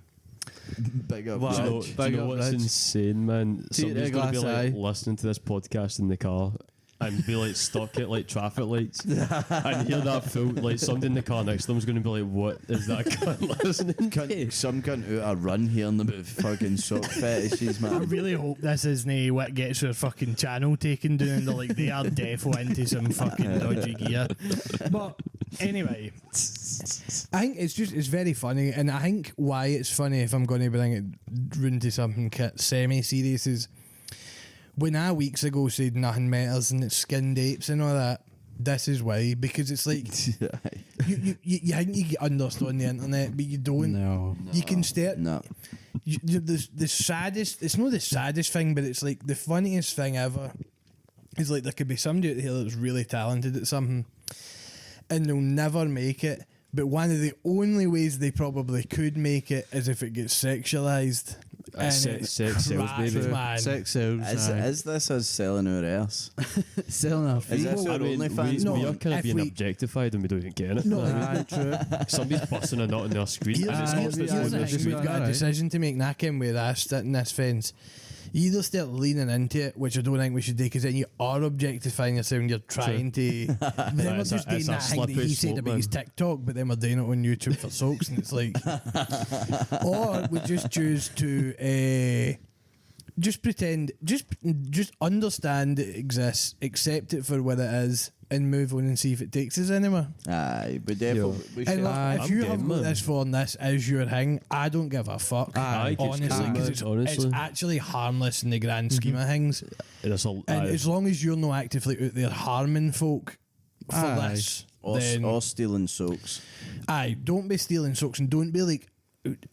Big up, Wow. Rich. Do you know what's Rich. insane, man? Somebody's going to be like eye. listening to this podcast in the car and be like stuck at like traffic lights and hear that full, like somebody in the car next to them's going to be like, what is that cunt listening to? Some cunt out a run hearing about fucking sock fetishes, I man. really hope this isn't what gets their fucking channel taken down. They're like, they are defo into some fucking dodgy gear. But anyway, I think it's very funny, and I think why it's funny, if I'm going to bring it round to something semi-serious, is when I weeks ago said nothing matters and it's skinned apes and all that. This is why, because it's like you think you get understand the internet, but you don't. No. You can start. No. The saddest. It's not the saddest thing, but it's like the funniest thing ever. Is like there could be somebody out here that's really talented at something, and they'll never make it. But one of the only ways they probably could make it is if it gets sexualized. And Sex sells, baby. man. Sex sells. Is this us selling our ass? Selling our Is feet. this our OnlyFans? No, we are kind if of being we- objectified and we don't even get it. No, Aye, true. Somebody's busting a nut on their screen. Here's, and it's here's, not here's this the one. thing, we've got a decision to make. Knacking with us sitting this fence. You either start leaning into it, which I don't think we should do, because then you are objectifying yourself and you're trying to. Then we're It's a- just doing it's a that thing that slippery he said slope, about man. his TikTok, but then we're doing it on YouTube for soaks, and it's like. Or we just choose to. Just pretend, just understand it exists, accept it for what it is, and move on and see if it takes us anywhere. Aye, but definitely. We And should. look, if I'm you game, have got man. this for and this is your thing, I don't give a fuck. Aye, it's honestly, cool, because man, it's honestly. actually harmless in the grand scheme of things. It's a, And as long as you're not actively out there harming folk for Aye. this, Or, then or stealing socks. aye, don't be stealing socks and don't be like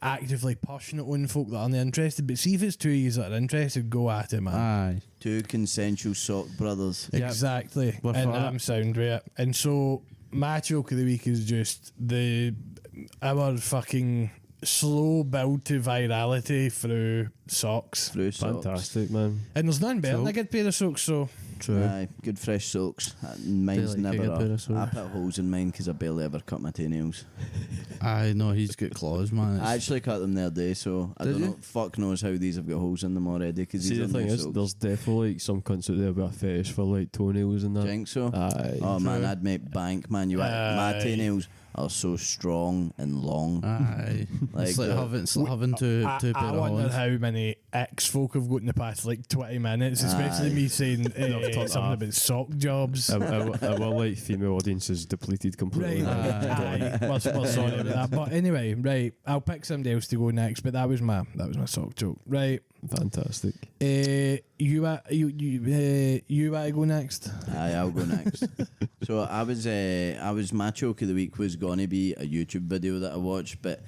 actively pushing it on folk that aren't interested. But see if it's two of you that are interested, go at it, man. Aye. Two consensual sock brothers. Yep. Exactly. We're And for I'm it. sound with it. And so my joke of the week is just our fucking slow build to virality through socks. Through socks. fantastic, man. And there's nothing better than Cool. a good pair of socks, so True. Aye, good fresh socks. Mine's They like a never good pair of up. socks. I put holes in mine because I barely ever cut my toenails. Aye, no, he's got claws, man. I actually cut them the other day, so I Did don't you? know. Fuck knows how these have got holes in them already. Cause See, these the are thing new is, socks. there's definitely like some cunts out there with a fetish for like toenails and Do you that. think so? Aye. Oh man, True. I'd make bank, man. My Aye. toenails are so strong and long. Aye. Like it's like the- having two I pair of wonder horns. how many ex-folk have got in the past like 20 minutes, especially Aye. me saying They've something off. about sock jobs. Our like female audience is depleted completely. Right, aye, we're sorry about that. But anyway, right, I'll pick somebody else to go next. But that was my sock joke. Right, Fantastic. you want to go next? Aye, I'll go next. So I was my joke of the week was gonna be a YouTube video that I watched, but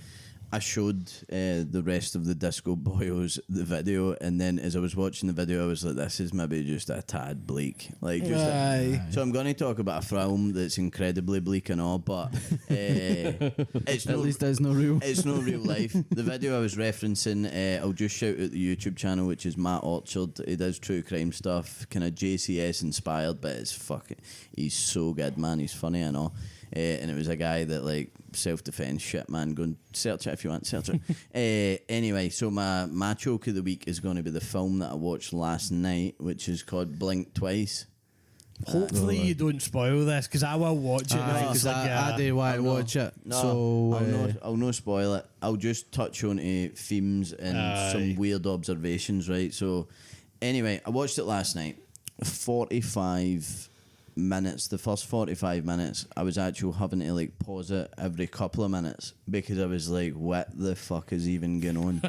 I showed the rest of the Disco Boyos the video, and then as I was watching the video, I was like, "This is maybe just a tad bleak." Like, just Aye. so I'm going to talk about a film that's incredibly bleak and all, but it's At not. least there's no real. It's no real life. The video I was referencing, I'll just shout out the YouTube channel, which is Matt Orchard. He does true crime stuff, kind of JCS inspired, but it's fucking. He's so good, man. He's funny and all. And it was a guy that like self-defense shit, man. Go and search it if you want, search it. Anyway, so my joke of the week is going to be the film that I watched last night, which is called Blink Twice. Hopefully you don't spoil this, because I will watch it. Aye, It's 'cause like, I do want to no, watch it. No, So I'll not spoil it. I'll just touch on themes and Aye. some weird observations, right? So, anyway, I watched it last night. 45 minutes, the first 45 minutes, I was actually having to like pause it every couple of minutes because I was like, what the fuck is even going on?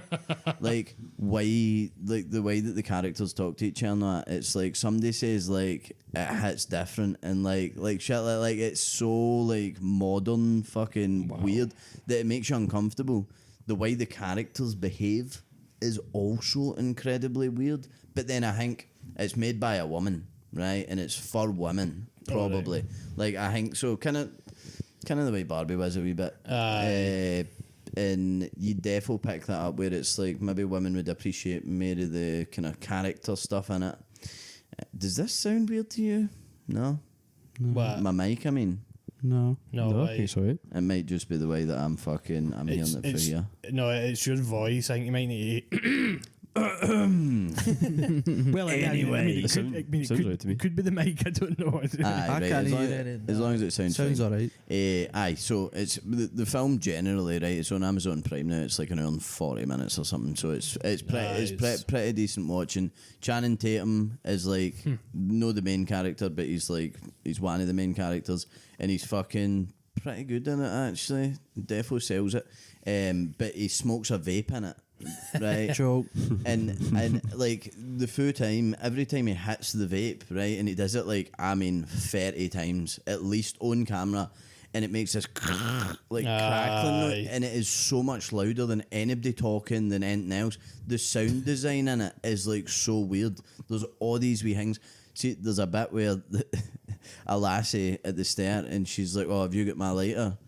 Like, why, like the way that the characters talk to each other, and that, it's like somebody says like it hits different and like shit like it's so like modern fucking weird that it makes you uncomfortable. The way the characters behave is also incredibly weird, but then I think it's made by a woman, right, and it's for women, probably. Like, I think so. Kind of the way Barbie was a wee bit. And you defo pick that up where it's like maybe women would appreciate more of the kind of character stuff in it. Does this sound weird to you? No? What? My mic, I mean. No. No, I think so, right? It might just be the way that I'm hearing it for you. No, it's your voice. I think you might need to... Well, anyway, it could be the mic. I don't know. Aye, right, as long as it sounds alright. Aye, so it's the film generally, right? It's on Amazon Prime now. It's like an hour and 40 minutes or something. So it's pretty decent watching. Channing Tatum is like no the main character, but he's one of the main characters, and he's fucking pretty good in it actually. Defo sells it, but he smokes a vape in it. Right, Joke. and like the full time, every time he hits the vape, right, and he does it 30 times at least on camera, and it makes this crackling noise, and it is so much louder than anybody talking than anything else. The sound design in it is like so weird. There's all these wee things. See, there's a bit where a lassie at the start, and she's like, "Oh, have you got my lighter?"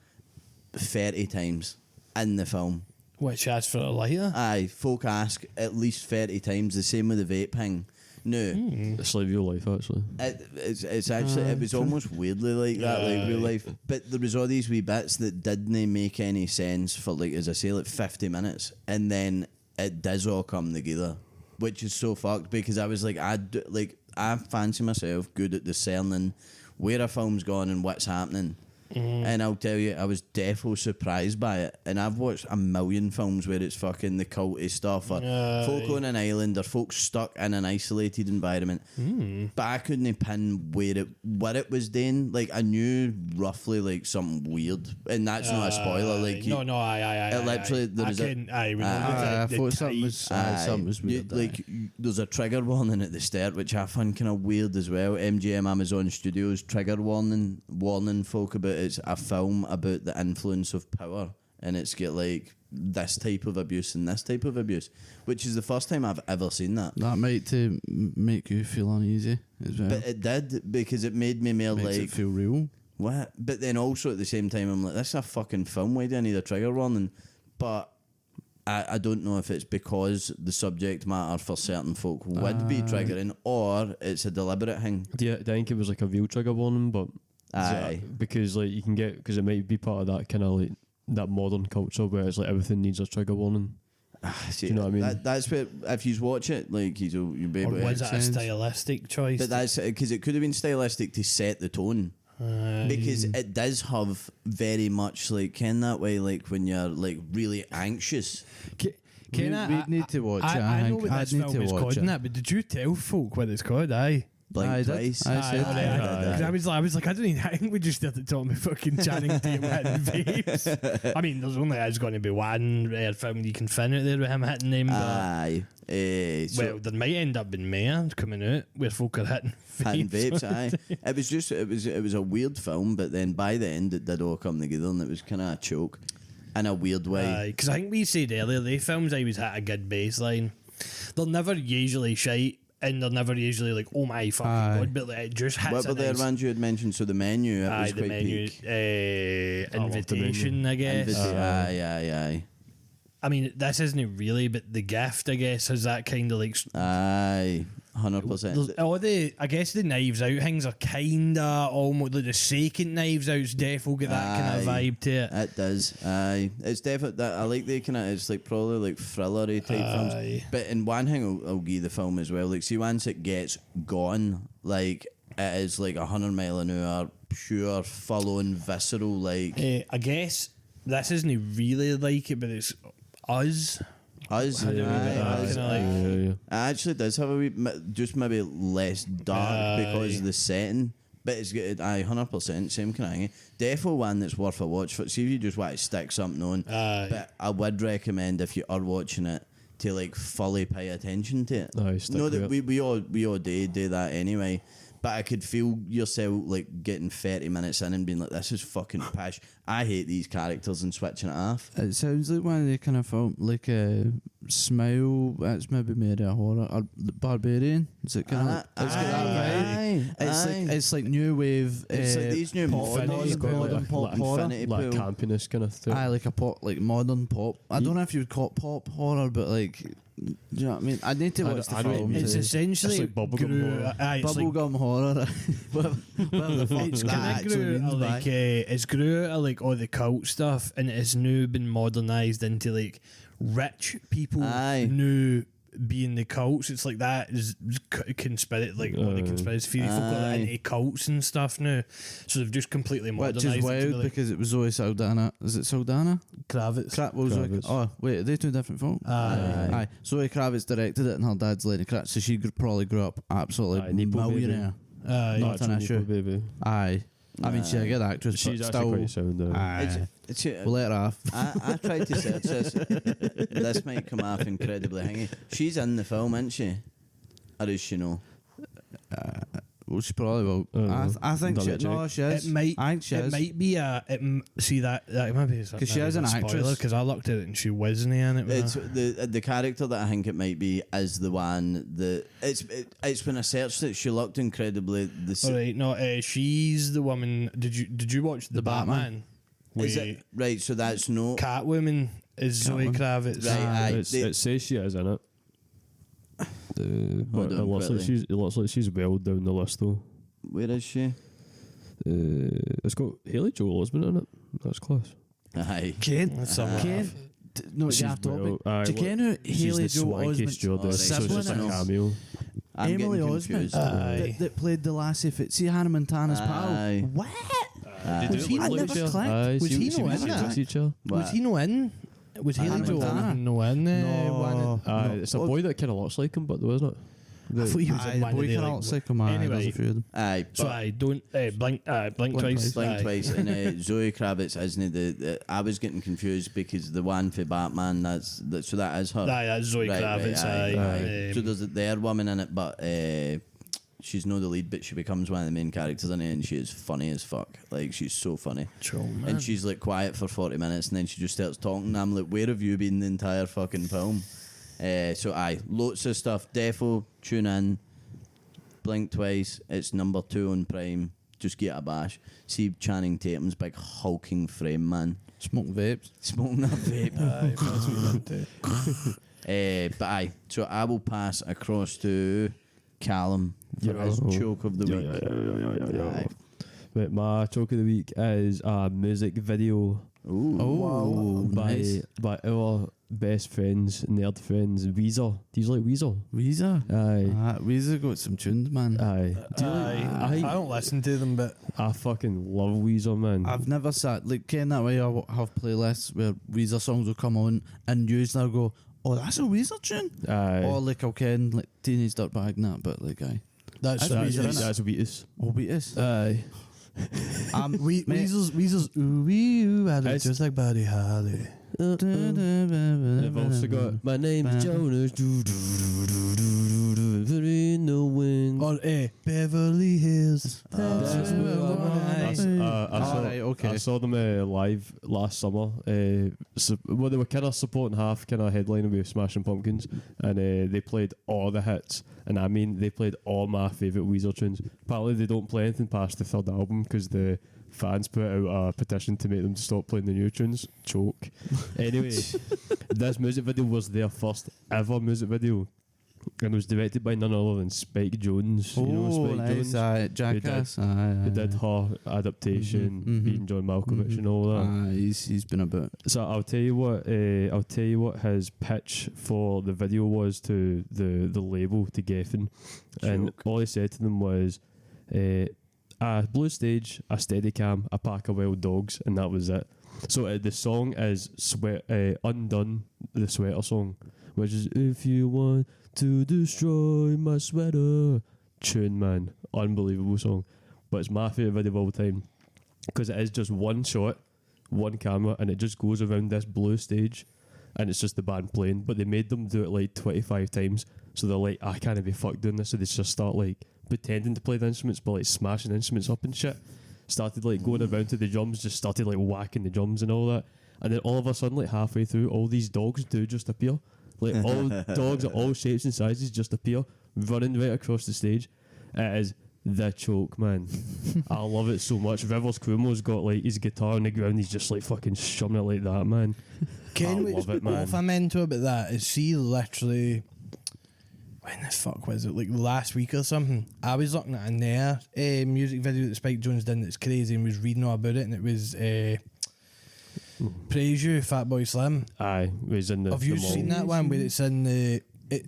30 times in the film. Which asks for a lighter? Aye, folk ask at least 30 times. The same with the vape thing. No, it's like real life actually. It's actually it was almost weirdly like that, like real life. But there was all these wee bits that didn't make any sense for as I say, 50 minutes, and then it does all come together, which is so fucked because I was I fancy myself good at discerning where a film's gone and what's happening. And I'll tell you, I was defo surprised by it. And I've watched a million films where it's fucking the culty stuff, or folk on an island, or folk stuck in an isolated environment. But I couldn't pin what it was doing. Like, I knew roughly something weird, and that's not a spoiler. Like, it literally there is I thought something was weird. There's a trigger warning at the start, which I find kind of weird as well. MGM Amazon Studios trigger warning folk about it's a film about the influence of power, and it's got this type of abuse and this type of abuse, which is the first time I've ever seen that. That might make you feel uneasy as well. But it did, because it made me more Makes it feel real. What? But then also at the same time I'm like, this is a fucking film, why do I need a trigger warning? But I don't know if it's because the subject matter for certain folk would be triggering, or it's a deliberate thing. Do you think it was like a real trigger warning, but aye, because you can get, because it might be part of that kind of that modern culture where it's everything needs a trigger warning. See, do you know what I mean? That's where, if you watch it, you'll be able to. Or was that a stylistic choice? But that's because it could have been stylistic to set the tone. Because it does have very much Ken that way, when you're really anxious. We need to watch it. I know what this film is called, but did you tell folk what it's called? Aye. Blind Price. I was like, I think we just started talking about fucking Channing Tatum hitting vapes. I mean, there's only going to be one film you can find out there with him hitting them. Aye. Well, there might end up being more coming out where folk are hitting vapes. Aye. It was a weird film, but then by the end it did all come together, and it was kind of a choke in a weird way. Because I think we said earlier, the films always hit a good baseline. They're never usually shite. And they're never usually oh my fucking god, but it just hits. What were the ones you had mentioned? So the menu, it was the quite menu, peak. Invitation, I guess. Aye. I mean, this isn't really, but The Gift, I guess, has that kind of Aye, 100%. I guess the Knives Out things are kinda almost the second Knives Out's defo get that kind of vibe to it. It does. Aye, it's definitely that. I like the kind of. It's probably thrillery type films. But in one thing, I'll give the film as well. See, once it gets gone, it is 100 mile an hour, pure, full on, visceral. I guess this isn't really like it, but it's Us. It actually does have a wee, just maybe less dark because of the setting, but it's good. 100% same kind of thing. Defo one that's worth a watch. See if you just want to stick something on. But I would recommend, if you are watching it, to fully pay attention to it. No, that we all do that anyway. But I could feel yourself like getting 30 minutes in and being like, this is fucking pish. I hate these characters and switching it off. It sounds like one of the kind of film, like a Smile. That's maybe made a horror. Or Barbarian. Is it kind of? It's got that vibe. It's like new wave. It's like these new modern pop horror, like campiness kind of thing. like a pop, like modern pop. I don't know if you would call it pop horror, but like, do you know what I mean? I need to watch the film. It's essentially like bubblegum horror. Bubblegum horror. Whatever the fuck It's that kind of actually grew means out by. like it's grew out of like all the cult stuff, and it's now been modernised into like rich people new being the cults. It's like that is conspiracy, like all the conspiracy theory folk are into cults and stuff now. So they've just completely modernised Which is it to be wild like because it was Zoe Saldana. Is it Saldana? Kravitz. Kravitz. Oh wait, are they two different folk? Aye. Zoe Kravitz directed it, and her dad's Lenny Kravitz, so she probably grew up absolutely millionaire. Not an issue. Baby. Aye. I mean, she's a good actress, She's but actually still. quite sound. Aye. We'll let her off. I tried to search this. This might come off incredibly hingy. She's in the film, isn't she? Or does she know? Well, she probably will. I think she. No, she is. It might. I think she it is. might be a. See that maybe Because she is an actress. Because I looked at it and she wasn't in it. It's the character that I think it might be is the one that it's when I searched it. She looked incredibly All right, no, she's the woman. Did you watch the Batman? Is it right? So that's no Catwoman is Zoe Kravitz. Right, it says she is in it. But on, it looks like she's well down the list though. Where is she? It's got Haley Joel Osment in it. That's class. Aye. Ken. No, She's you have to. well, Do you ken who Haley she's the Joel swanky Osment's stewardess, so it's just a sibling is? cameo. I'm Emily getting Osment confused. that played the lassie. See Hannah Montana's Aye. pal. What? Was he I never clicked. Was he no in that? Was he no in? Was Haley Joel Montana? no in? No. It's a boy that kind of looks like him, but there wasn't it. I thought he was Aye, in the one boy of the, cannot like, psycho man. Anyway. There's a few of them. Aye. So I don't blink twice. Blink twice, and Zoe Kravitz isn't the I was getting confused because the one for Batman so that is her. Aye, that's Zoe Kravitz. Aye. So there's their woman in it, but she's not the lead, but she becomes one of the main characters in it, and she is funny as fuck. Like she's so funny, and she's like quiet for 40 minutes, and then she just starts talking. And I'm like, where have you been the entire fucking film? So aye, lots of stuff. Defo, tune in. Blink twice. It's number 2 on Prime. Just get a bash. See Channing Tatum's big hulking frame, man. Smoking vapes. Smoking that vape. But aye, so I will pass across to Callum for his choke of the week. Aye. Right, my choke of the week is a music video. Nice. by our best friends, nerd friends, Weezer. Do you like Weezer? Weezer? Aye. Weezer got some tunes, man. Aye. Do you I don't listen to them, but I fucking love Weezer, man. I've never sat, like, Ken, that way I have playlists where Weezer songs will come on and usually I'll go, oh, that's a Weezer tune? Aye. Or, like, I'll ken, like, Teenage Dirtbag and that, but, like, aye. that's Weezer, innit? That's Weezus. Oh, Beatus. Aye. Weezel's ooh, It's just like Buddy Holly. They've also got My Name is Jonas. In the wind. Or Beverly Hills. That's where okay. I saw them live last summer. They were kind of supporting half, kind of headlining with Smashing Pumpkins, and they played all the hits. And I mean, they played all my favourite Weezer tunes. Apparently, they don't play anything past the 3rd album because the fans put out a petition to make them stop playing the new tunes. Choke. Anyway, this music video was their first ever music video. And it was directed by none other than Spike Jonze. You know Spike Jonze? Jackass. He did her adaptation, beating John Malkovich and all that. He's been a bit. So I'll tell you what his pitch for the video was to the label, to Geffen, and all he said to them was, a blue stage, a Steadicam, a pack of wild dogs, and that was it. So the song is Undone, the Sweater song, which is if you want to destroy my sweater. Tune, man. Unbelievable song. But it's my favourite video of all time because it is just one shot, one camera, and it just goes around this blue stage and it's just the band playing. But they made them do it like 25 times. So they're like, I can't be fucked doing this. So they just start like pretending to play the instruments, but like smashing instruments up and shit. Started like going around to the drums, just started like whacking the drums and all that. And then all of a sudden, like halfway through, all these dogs do just appear. Like all dogs of all shapes and sizes just appear, running right across the stage. It is the choke, man. I love it so much. Rivers Cuomo's got like his guitar on the ground, he's just like fucking strumming it like that, man. Ken, I love it, man. Off I'm into about that is see literally when the fuck was it? Like last week or something. I was looking at another music video that Spike Jonze did that's crazy and was reading all about it, and it was Praise You, Fatboy Slim. Aye, it was in the. Have you the mall. seen that one where it's in the?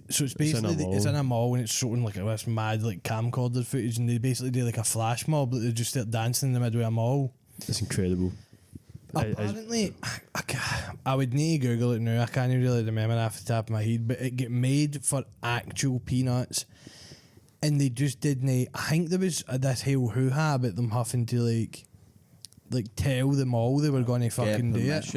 So it's basically it's in a mall and it's showing like this mad like camcorder footage, and they basically do like a flash mob, like they just start dancing in the middle of a mall. It's incredible. Apparently, I would need to Google it now. I can't really remember off the top of my head, but it get made for actual peanuts, and they just didn't. I think there was this whole hoo-ha about them having to like tell them all they were going to fucking do it,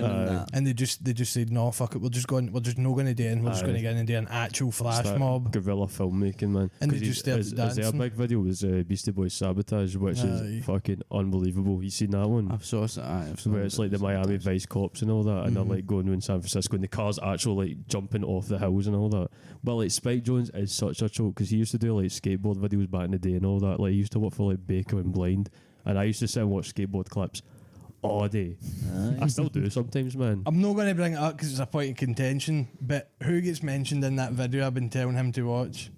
and they just said no, fuck it, we're just not going to do it, and we're just going to get in and do an actual flash mob, guerrilla filmmaking, man. And they just started dancing. Their big video was Beastie Boys Sabotage, which is fucking unbelievable. You seen that one? I've saw where it's like the Miami Vice cops and all that, and they're like going in San Francisco, and the cars actually like jumping off the hills and all that. But like Spike Jonze is such a choke because he used to do like skateboard videos back in the day and all that. Like he used to work for like Baker and Blind, and I used to sit and watch skateboard clips all day. I still do sometimes, man. I'm not going to bring it up because it's a point of contention, but who gets mentioned in that video I've been telling him to watch?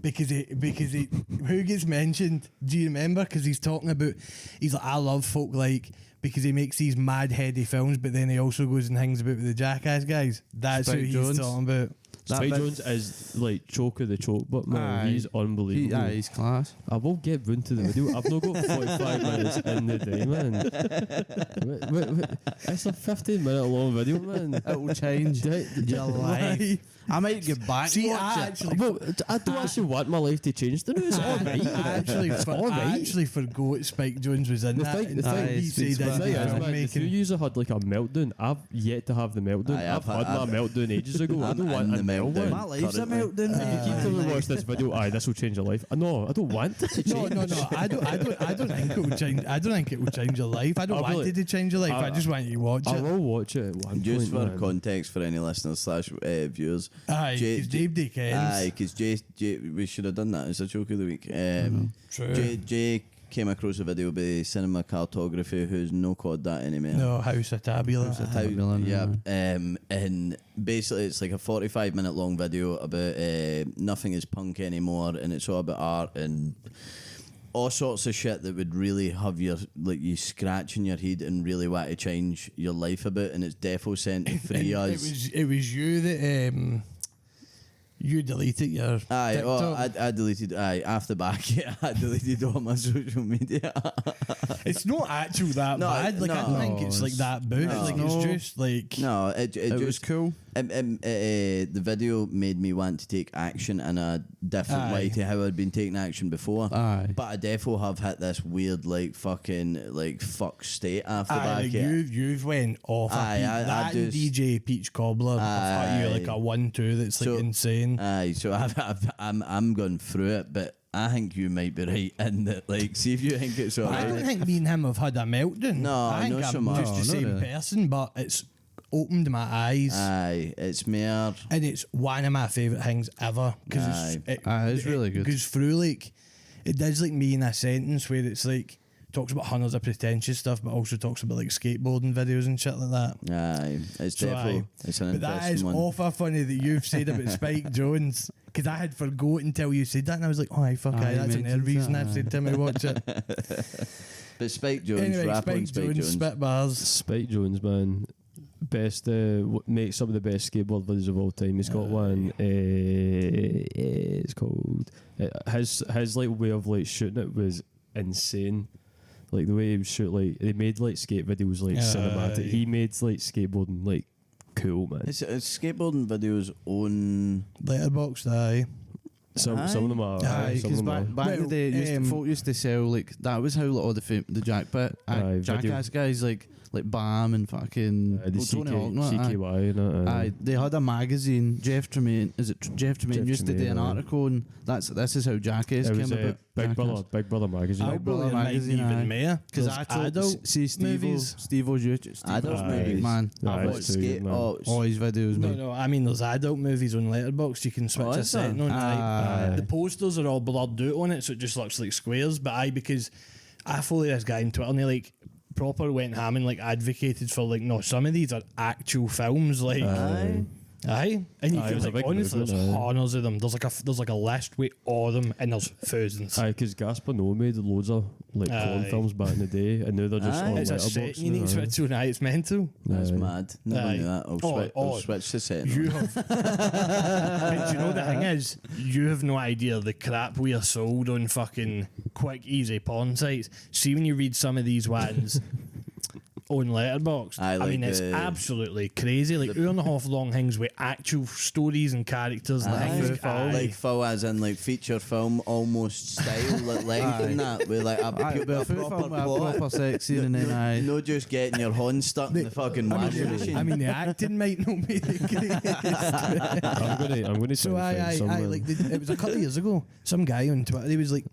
Because he who gets mentioned? Do you remember? Because he's talking about, he's like, I love folk like, because he makes these mad heady films, but then he also goes and hangs about with the Jackass guys. That's Spike who he's Jonze. talking about. Spike Jonze is like choke of the choke, but man, he's unbelievable. He's class. I will get round to the video. I've not got 45 minutes in the day, man. It's a 15-minute long video, man. It will change your life. I might get back. See, and watch I it. actually, I don't actually want my life to change. It's all right. I actually forgot Spike Jonze was in that. The thing he said that is, man, if making. you user had like a meltdown, I've yet to have the meltdown. I've had my meltdown ages ago. I don't want the meltdown. My life's a meltdown. If you keep telling me watch this video, this will change your life. No, I don't want it to change. No. I don't think it will change. I don't think it will change your life. I don't want it to change your life. I just want you to watch it. I will watch it. At one Just point, for man. context for any listeners / viewers. Aye, because Dave Kens. Aye, because Jay, we should have done that as a joke of the week. True. Jay came across a video by Cinema Cartography, who's no called that anymore. No, House of Tabula. Yeah, and basically it's like a 45-minute long video about nothing is punk anymore, and it's all about art and all sorts of shit that would really have you scratching your head and really want to change your life a bit, and it's defo sent to free us. It was you that you deleted your Aye, TikTok. I deleted. Aye, after back, yeah, I deleted all my social media. It's not actual that bad. Like I don't think it's like that bad. No. Like it's just like No, it just was cool. The video made me want to take action in a different way to how I'd been taking action before. Aye. But I defo have hit this weird fuck state after back. like yeah. you've went off. Aye, That and DJ Peach Cobbler have hit you like a 1-2 that's like insane. Aye, so I'm going through it, but I think you might be right in that. Like, see if you think it's alright. I don't think me and him have had a meltdown. No, I think not I'm so much. just the No, same not really. person, but it's opened my eyes. Aye, it's mere. And it's one of my favourite things ever because it's really good. Because through like it does like me in a sentence where it's like talks about hundreds of pretentious stuff, but also talks about like skateboarding videos and shit like that. Aye, it's So definitely it's an But that interesting is one. awful funny that you've said about Spike Jonze because I had forgotten until you said that, and I was like, oh, aye, fuck, Aye, that's another mentioned reason that, I've said to me watch it. But Spike Jonze, Anyway, rap Spike on Spike Jonze, Jonze. spit bars. Spike Jonze, man, best makes some of the best skateboard videos of all time. He's got one. It's called his like way of like shooting it was insane. Like the way he would shoot, like they made like skate videos like cinematic. He made like skateboarding like cool, man. It's skateboarding videos on. Letterboxd, aye. Some of them are. Aye, some of because them are. back in the day, folk used to sell like that was how like, all the Jackass guys like Bam and fucking the Tony Hawk, no, CKY and that. aye, they had a magazine. Jeff Tremaine Jeff Tremaine used to do an Tremaine, article, and this is how Jackass It came was about. Big Brother magazine. I'll Brother believe it might be magazine, aye. even more. Because There's I told adult see movies. Steve-O's YouTube. Adult Steve-O's movies. man. Aye, I've watched it's too Skate. good, man. Oh, His videos, No, man. no, I mean there's adult movies on Letterboxd. You can switch a is there? setting on. Aye. The posters are all blurred out on it, so it just looks like squares. But because I follow this guy on Twitter, and he like proper went ham and like advocated for like no, some of these are actual films, like. Aye, and you Aye, it can was a like big honestly, movement, there's aye. hundreds of them. There's like a list with all of them, and there's thousands. Aye, because Gaspar Noé made loads of like porn Aye. films back in the day, and now they're just on It's a Letterboxd. set you need to switch to. Aye, it's mental. That's Aye. mad. Never Aye. knew that. Oh, I'll switch the setting. You have. But you know the thing is, you have no idea the crap we are sold on fucking quick, easy porn sites. See when you read some of these ones on Letterboxd, Aye, I mean like it's the- absolutely crazy. Like 2.5 long things with actual stories and characters and things. Aye. Like full as in like feature film almost style, like length and that with like a Aye, but proper film with a plot. proper sex scene, and then I. No just getting your horn stuck in the fucking washing machine. I mean, the acting might not be the greatest. I'm gonna So try and find some, man. like it was a couple of years ago. Some guy on Twitter, he was like,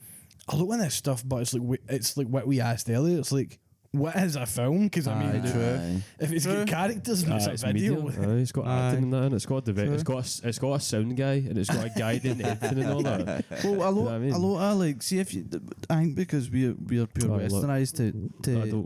"I look at this stuff, but it's like what we asked earlier. It's like, what is a film? Because I mean, Aye. if it's got characters and it's a it's video, media. Aye, it's got acting and that, and it's got True. it's got a sound guy, and it's got a guy doing editing and all that. Well, know what I mean? a lot of like, see if you, I think because we are pure Aye, look. westernised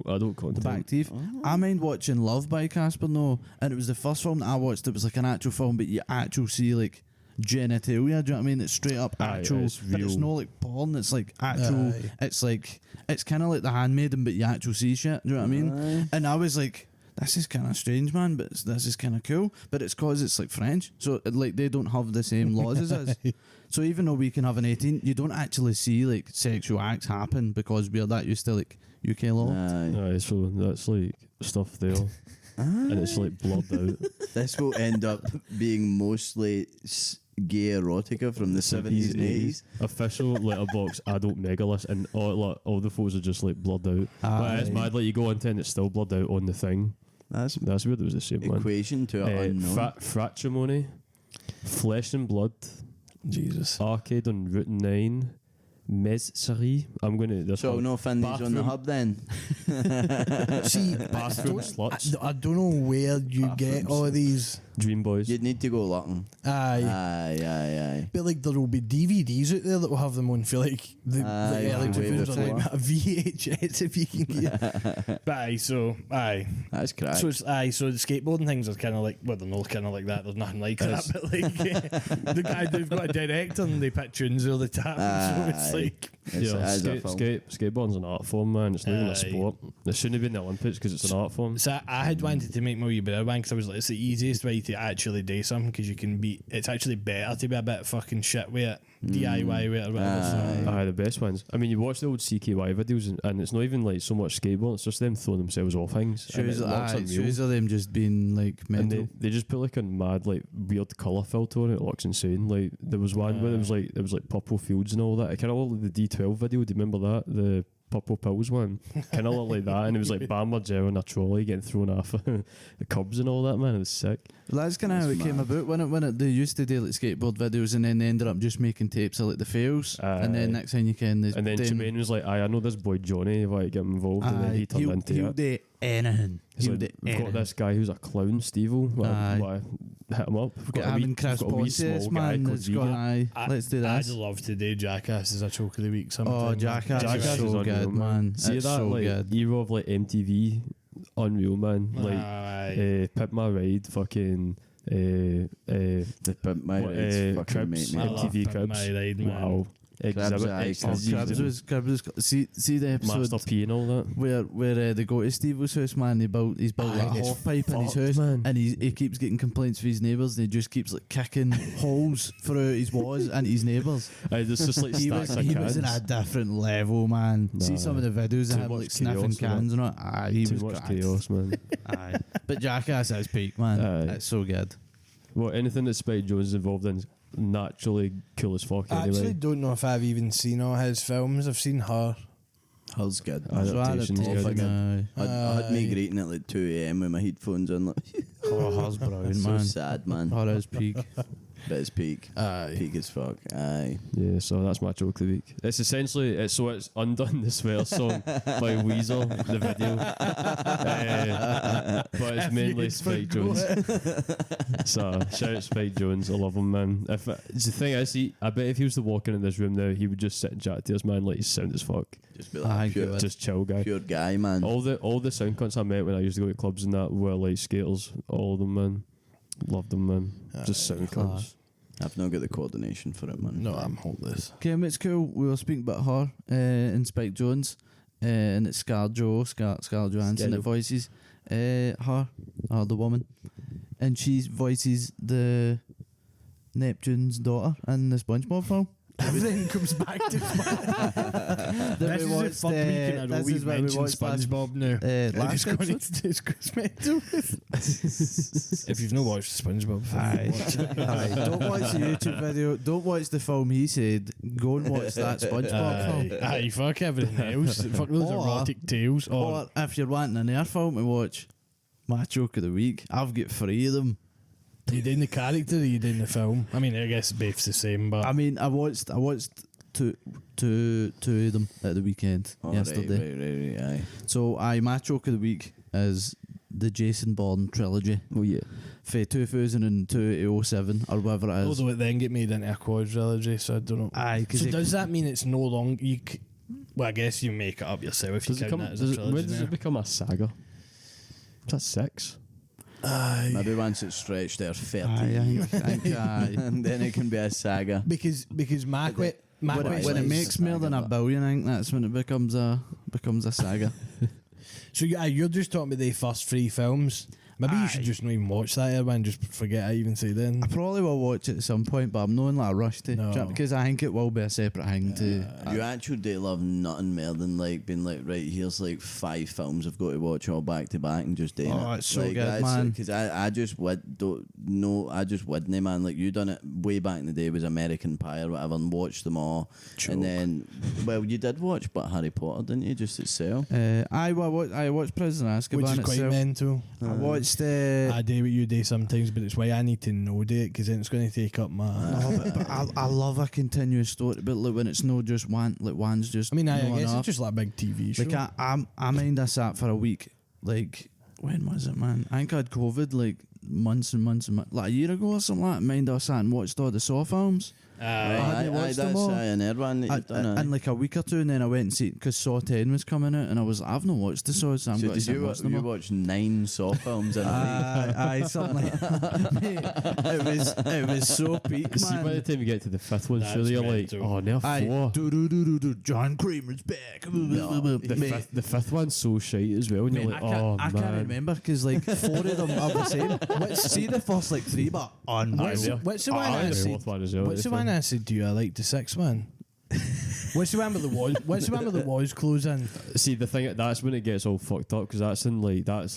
I don't the content. back teeth. I mind watching Love by Casper No, and it was the first film that I watched that was like an actual film, but you actually see like genitalia. Do you know what I mean? It's straight up Aye, actual, it's but it's real. not like porn. It's like actual. Aye. It's like it's kind of like The Handmaiden, but you actually see shit. Do you know what I mean? And I was like, this is kind of strange, man, but this is kind of cool. But it's cause it's like French, so like they don't have the same laws as us. So even though we can have an 18, you don't actually see like sexual acts happen because we're that used to like UK law. Aye, so that's like stuff there, and it's like blurred out. This will end up being mostly gay erotica from the 70s and 80s. Official Letterboxd adult megalist, and all the photos are just like blurred out. But it's Aye. mad, like you go onto it and it's still blurred out on the thing. That's That's weird. It was the same one. equation to an unknown. Fratrimony, Flesh and Blood, Jesus. Arcade on Route 9, Messerie. I'm gonna. This So one. no fin these on the Bathroom. hub then. See, Bathroom sluts. I don't know where you get all these. Dream Boys. You'd need to go looking. Aye. Aye. But like there will be DVDs out there that will have them on for like the Aye, early way 2000s or like before. a VHS if you can get. But aye, so aye. That's correct. So it's so the skateboarding things are kind of like they're not kind of like that. There's nothing like that. But like the guy they've got a director and they put tunes all the time. So it's Aye. like Skateboarding's an art form, man. It's not even Aye. a sport. It shouldn't have been the Olympics because it's an art form. so I had wanted to make my wee brother one because I was like it's the easiest way to actually do something because you can be. It's actually better to be a bit fucking shit with it, DIY with it or whatever. So. Aye, the best ones. I mean, you watch the old CKY videos, and it's not even like so much skateboarding. It's just them throwing themselves off things. And Shows, it looks unreal. shows of them just being like And mental. they just put like a mad like weird colour filter on it. It looks insane. Like there was one where it was like purple fields and all that. It kind of looked like the D12 video. Do you remember that? The purple pills one. Kind of looked like that. And it was like Bam Margera on a trolley getting thrown off the cubs and all that. Man, it was sick. Well, that's kind of how it came about. When they used to do like skateboard videos, and then they ended up just making tapes of like the fails, and then next thing you can, And then Jermaine was like, I know this boy Johnny. If I get him involved, and then he turned into he'll it. do anything. It's He'll like, do we've got anything. this guy who's a clown, Steve-O. Aye. Hit him up. We've Get him and Chris we've got a wee Pontius, small guy man. called That's got, Vegan. aye, let's do I'd this. love to do Jackass as a choke of the week sometime. Oh, Jackass Jackass is is so unreal, good, man. See It's that so like good. era of like MTV, unreal, man. Aye. Pimp My Ride, fucking The Pimp My Ride's fucking Cribs, mate, I mate. love MTV Pimp Cribs. My Ride, man. Wow. Exhibit aye, X, Cribs. Crabs was see the episode Master P and all that. where they go to Steve-O's house, man. He's built like a it's half pipe in his fucked, house, man. and he keeps getting complaints from his neighbours. And he just keeps like kicking holes through his walls and his neighbours. There's just like He stacks was of in cans. a different level, man. See Nah. some of the videos Too that have much like sniffing chaos, cans and all. Aye, he Too was much cracked. chaos, man. Aye, but Jackass at his peak, man. Aye. It's so good. Well, anything that Spike Jonze is involved in, naturally cool as fuck I actually anyway. don't know if I've even seen all his films. I've seen Her. Hell's good. Adaptation's good. I had me greeting at like 2 a.m. with my headphones on. Like, Oh, Her's brilliant, so man. sad, man. Her is peak. But it's peak. Aye. Peak as fuck. Aye. Yeah, so that's my joke of the week. It's essentially it's Undone the Swear song by Weasel, the video, but it's mainly Spike Jonze. So shout out Spike Jonze, I love him, man. If the thing is, I bet if he was to walk in this room now, he would just sit and chat to us, man, like he's sound as fuck, Just be like pure, just chill guy. pure guy, man. All the sound cunts I met when I used to go to clubs and that were like skaters, all of them, man. Loved them, man. Just sound cunts. I've not got the coordination for it, man. No, I'm hopeless. Okay, it's cool. We were speaking about Her and Spike Jonze, and it's Scarlett Johansson that voices her, or the woman, and she voices the Neptune's daughter in the SpongeBob film. Everything comes back to SpongeBob. This is a fuck week in a row. We've mentioned SpongeBob now. Last episode. It's mental. If you've not watched SpongeBob film, Aye, don't watch the YouTube video. Don't watch the film he said. Go and watch that SpongeBob film. Aye, fuck everything else. Fuck those erotic tales. Or if you're wanting an air film to watch, my joke of the week, I've got 3 of them. Are you doing the character or are you doing the film? I mean, I guess both's the same, but I mean, I watched two of them at the weekend yesterday. Right, aye. So, my joke of the week is the Jason Bourne trilogy. Oh yeah. For 2002 to 07 or whatever it is. although it then get made into a quadrilogy, so I don't know. Aye, So does that mean it's no longer well, I guess you make it up yourself if you count that as a trilogy. When does it become a saga? Is that 6? Aye. Maybe once it's stretched there 30 Aye, I think, aye. and then it can be a saga. Because Macwit When it makes more than $1 billion, I think that's when it becomes a saga. So you're just talking about the first 3 films. Maybe you should just not even watch that and just forget I even said then. I probably will watch it at some point, but I'm not in like a rush to. No. Because I think it will be a separate thing to. You actually do love nothing more than like being like, right, here's like 5 films I've got to watch all back to back and just doing it. Oh, it's so like, good, man. Because I just wouldn't, man. Like you done it way back in the day, was American Pie or whatever, and watched them all. Joke. And then, well, you did watch but Harry Potter, didn't you? Just itself. I watched Prison Azkaban Which is quite itself. mental. I watched I do what you do sometimes, but it's why I need to know it because then it's going to take up my. but I love a continuous story, but like when it's not just one's just. I mean, I going guess up. it's just like a big TV show. Like I mind I sat for a week. Like when was it, man? I think I had COVID like months and months like a year ago or something like that. Mind I sat and watched all the Saw films. Aye, watched them that's all. another one that you've done. In like a week or two, and then I went and see because Saw 10 was coming out, and I've not watched the Saw, so I'm So going to did sit and watch them you all. watch 9 Saw films in a Aye, something like that. Mate, it was so peak, See, by the man. time you get to the 5th one, That's surely you're like, mental. oh, now 4. John Kramer's back. The fifth one's so shite as well, and you're like, oh I man. can't remember because like 4 of them are the same. See the first like 3, but unreal. What's the one I said? fourth one as well. What's the one I said? Do you like the 6th one? What's the one with the walls? What's the one with the walls closing? See, the thing that's when it gets all fucked up because that's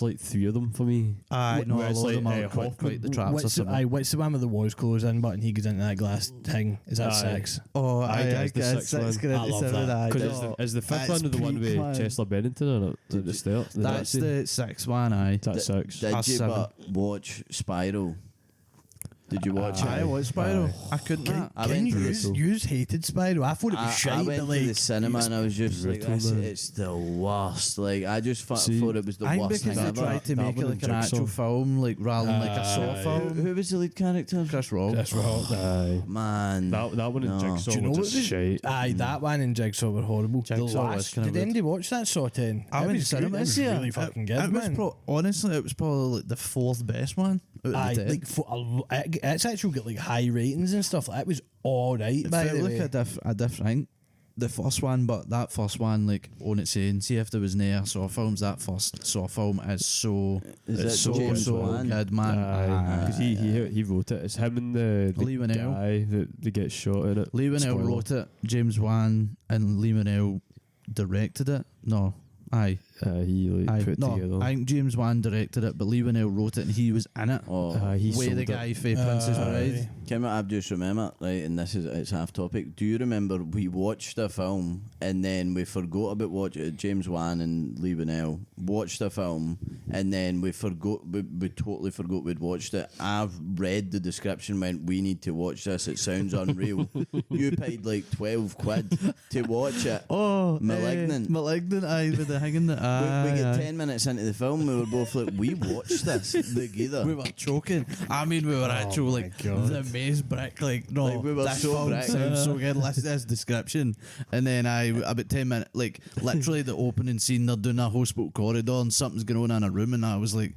like 3 of them for me. Aye, no, Where a it's lot of like, them are Hoffman- quite the traps or something. What's the one with the walls closing, but he goes into that glass thing? Is that Aye. 6? Oh, I guess the sixth one. I love that. Because is the 5th one the one peak, with man. Chesler Bennington on it at the start? That's the 6th one, aye. That's 6. Did That's you 7. but watch Spiral? Did you watch I it? watched Spiral. I couldn't. I Can went you to the use hated Spiral? I thought it was I shite, went but to like the cinema and I was just like, brutal, man. it's the worst. Like I just See, thought it was the I think worst because thing they ever. tried to That make it one like and an actual Jigsaw. film, like rather than like a Saw Aye. film. Who was the lead character? Chris Rock. that's right. Aye. Man, That one in No. Jigsaw Do you know was what just was? shite. Aye, that one and Jigsaw were horrible. Jigsaw The was last, kinda did weird. anybody watch that Saw 10? I went to cinema It was this year. really fucking good, It was man. honestly, it was probably like the 4th best one. Out Aye, of the 10. like it's actually got like high ratings and stuff. Like, it was all right. It By felt the like way. a different. The first one, but that first one, like on its own. See if there was near Saw films. That first Saw film is so Is it's that so James so Wan? good, man. Because he wrote it. It's him and the Lee Winnell. guy that gets shot in it. Lee Winnell Spoiler. wrote it. James Wan and Lee Winnell directed it. No, Aye. He like put together. I think James Wan directed it, but Lee Winnell wrote it and he was in it. He Way the guy for Princess Bride. Kim, I've just remembered, right, and it's half topic. Do you remember we watched a film and then we forgot about watching it? James Wan and Lee Winnell watched a film and then we totally forgot we'd watched it. I've read the description, went, we need to watch this, it sounds unreal. You paid like 12 quid to watch it. Malignant. Malignant, aye, with the hanging. We get 10 minutes into the film, we were both like, we watched this together. We were choking. I mean, we were actually like the maze brick. Like, no, like we were this so film brick. sounds so good. Listen to this description. And then about 10 minutes, like literally the opening scene, they're doing a hospital corridor and something's going on in a room, and I was like,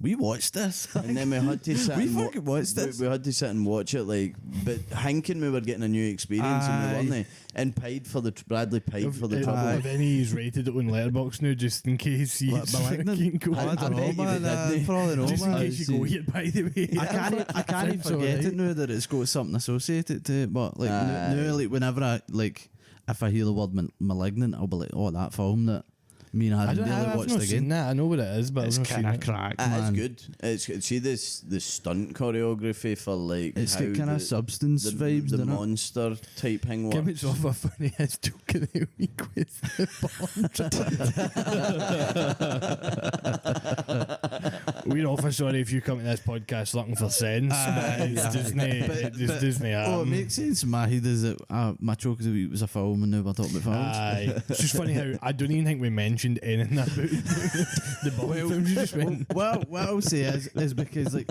we watched this. And then we had to sit we fucking watched this. We had to sit and watch it, like, but thinking we were getting a new experience, and we weren't. And Bradley paid for the trouble. Then he's rated it on Letterboxd now, just in case he's Malignant. go. I don't know, man. For all I know, just in man. case you go here, by the way. I can't forget it now that it's got something associated to it. But like now, like whenever if I hear the word Malignant, I'll be like, oh, that film that me and I nearly watched again. Seen that. I know what it is, but it's kind of crack, man. It's good. See the stunt choreography for like it's got kind of substance vibes. The monster type thing. Give it off a funny ass joke of the week with the bomb. We're awful sorry if you come to this podcast looking for sense. It's Disney. Oh, it makes sense. My head is that my joke of the week was a film, and now we're talking about films. It's just funny how I don't even think we mentioned anything about the Bond films. You just went. Well, what I'll say is because like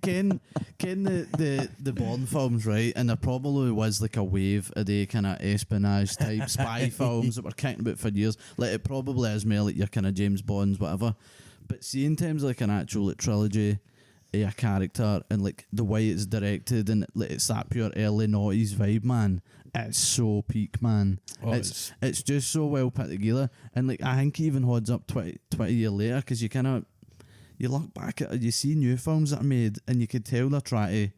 Ken the Bond films, right, and there probably was like a wave of the kind of espionage type spy films that were kicking about for years. Like it probably is more like your kind of James Bonds, whatever. But see, in terms of like an actual like trilogy, a character and like the way it's directed and like, it's that pure early noughties vibe, man. It's so peak, man. It's just so well put together, and like I think it even holds up 20 years later, because you look back at it, you see new films that are made and you could tell they're trying to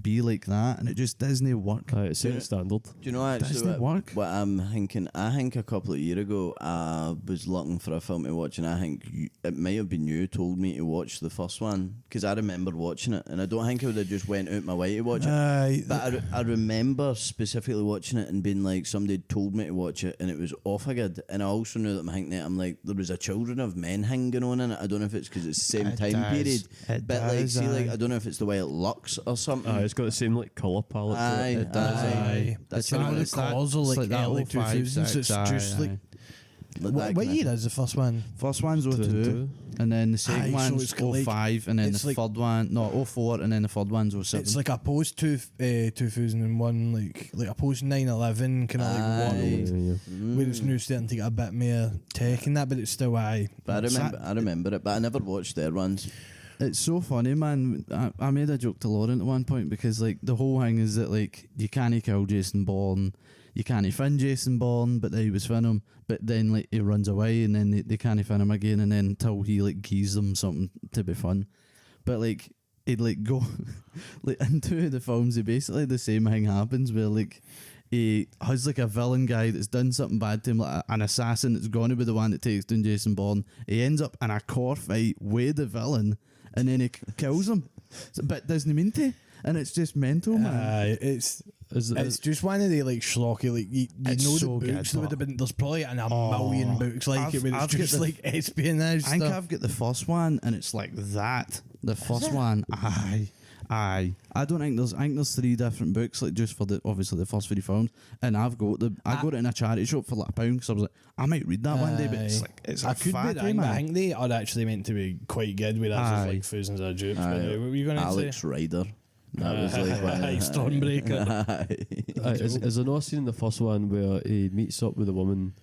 be like that, and it just doesn't work. It's standard. Do you know actually what I'm thinking? I think a couple of years ago I was looking for a film to watch, and I think it might have been you told me to watch the first one, because I remember watching it, and I don't think I would have just went out my way to watch it. But I remember specifically watching it and being like, somebody told me to watch it, and it was awful good. And I also knew that I'm like, there was a Children of Men thing going on in it. I don't know if it's because it's the same time period, but like, see, like I don't know if it's the way it looks or something. It's got the same like colour palette. It does. That's one of the calls are like early 2000s. It's just like. What year is the first one? First one's 02, and then the second one's 05, and then the third one, 04, and then the third one's 07. It's like a post 2001, like a post 9/11 kind of like world, where it's now starting to get a bit more tech in that, but it's still But I remember it, but I never watched their ones. It's so funny, man. I made a joke to Lauren at one point, because like the whole thing is that like you can't kill Jason Bourne, you can't fin Jason Bourne, but they was fin him, but then like he runs away, and then they can't fin him again, and then until he like gives them something to be fun. But like he'd like go like into the films, basically the same thing happens where like he has like a villain guy that's done something bad to him, like an assassin that's going to be the one that takes down Jason Bourne. He ends up in a car fight with the villain, and then he kills him, but doesn't mean to, and it's just mental, man. It's just one of the like schlocky, like you know so the books that would have been. There's probably a million books like it, where it's just like espionage. I think I've got the first one, and it's like that. The first one, aye. I don't think I think there's 3 different books, like just for obviously the first 3 films, and I got it in a charity shop for like £1, because I was like, I might read that one day, but it's like it's a fat time. I think they are actually meant to be quite good, whereas there's like thousands of dupes. What were you going to say? Alex Rider. That was like Stormbreaker. Is there no scene in the first one where he meets up with a woman,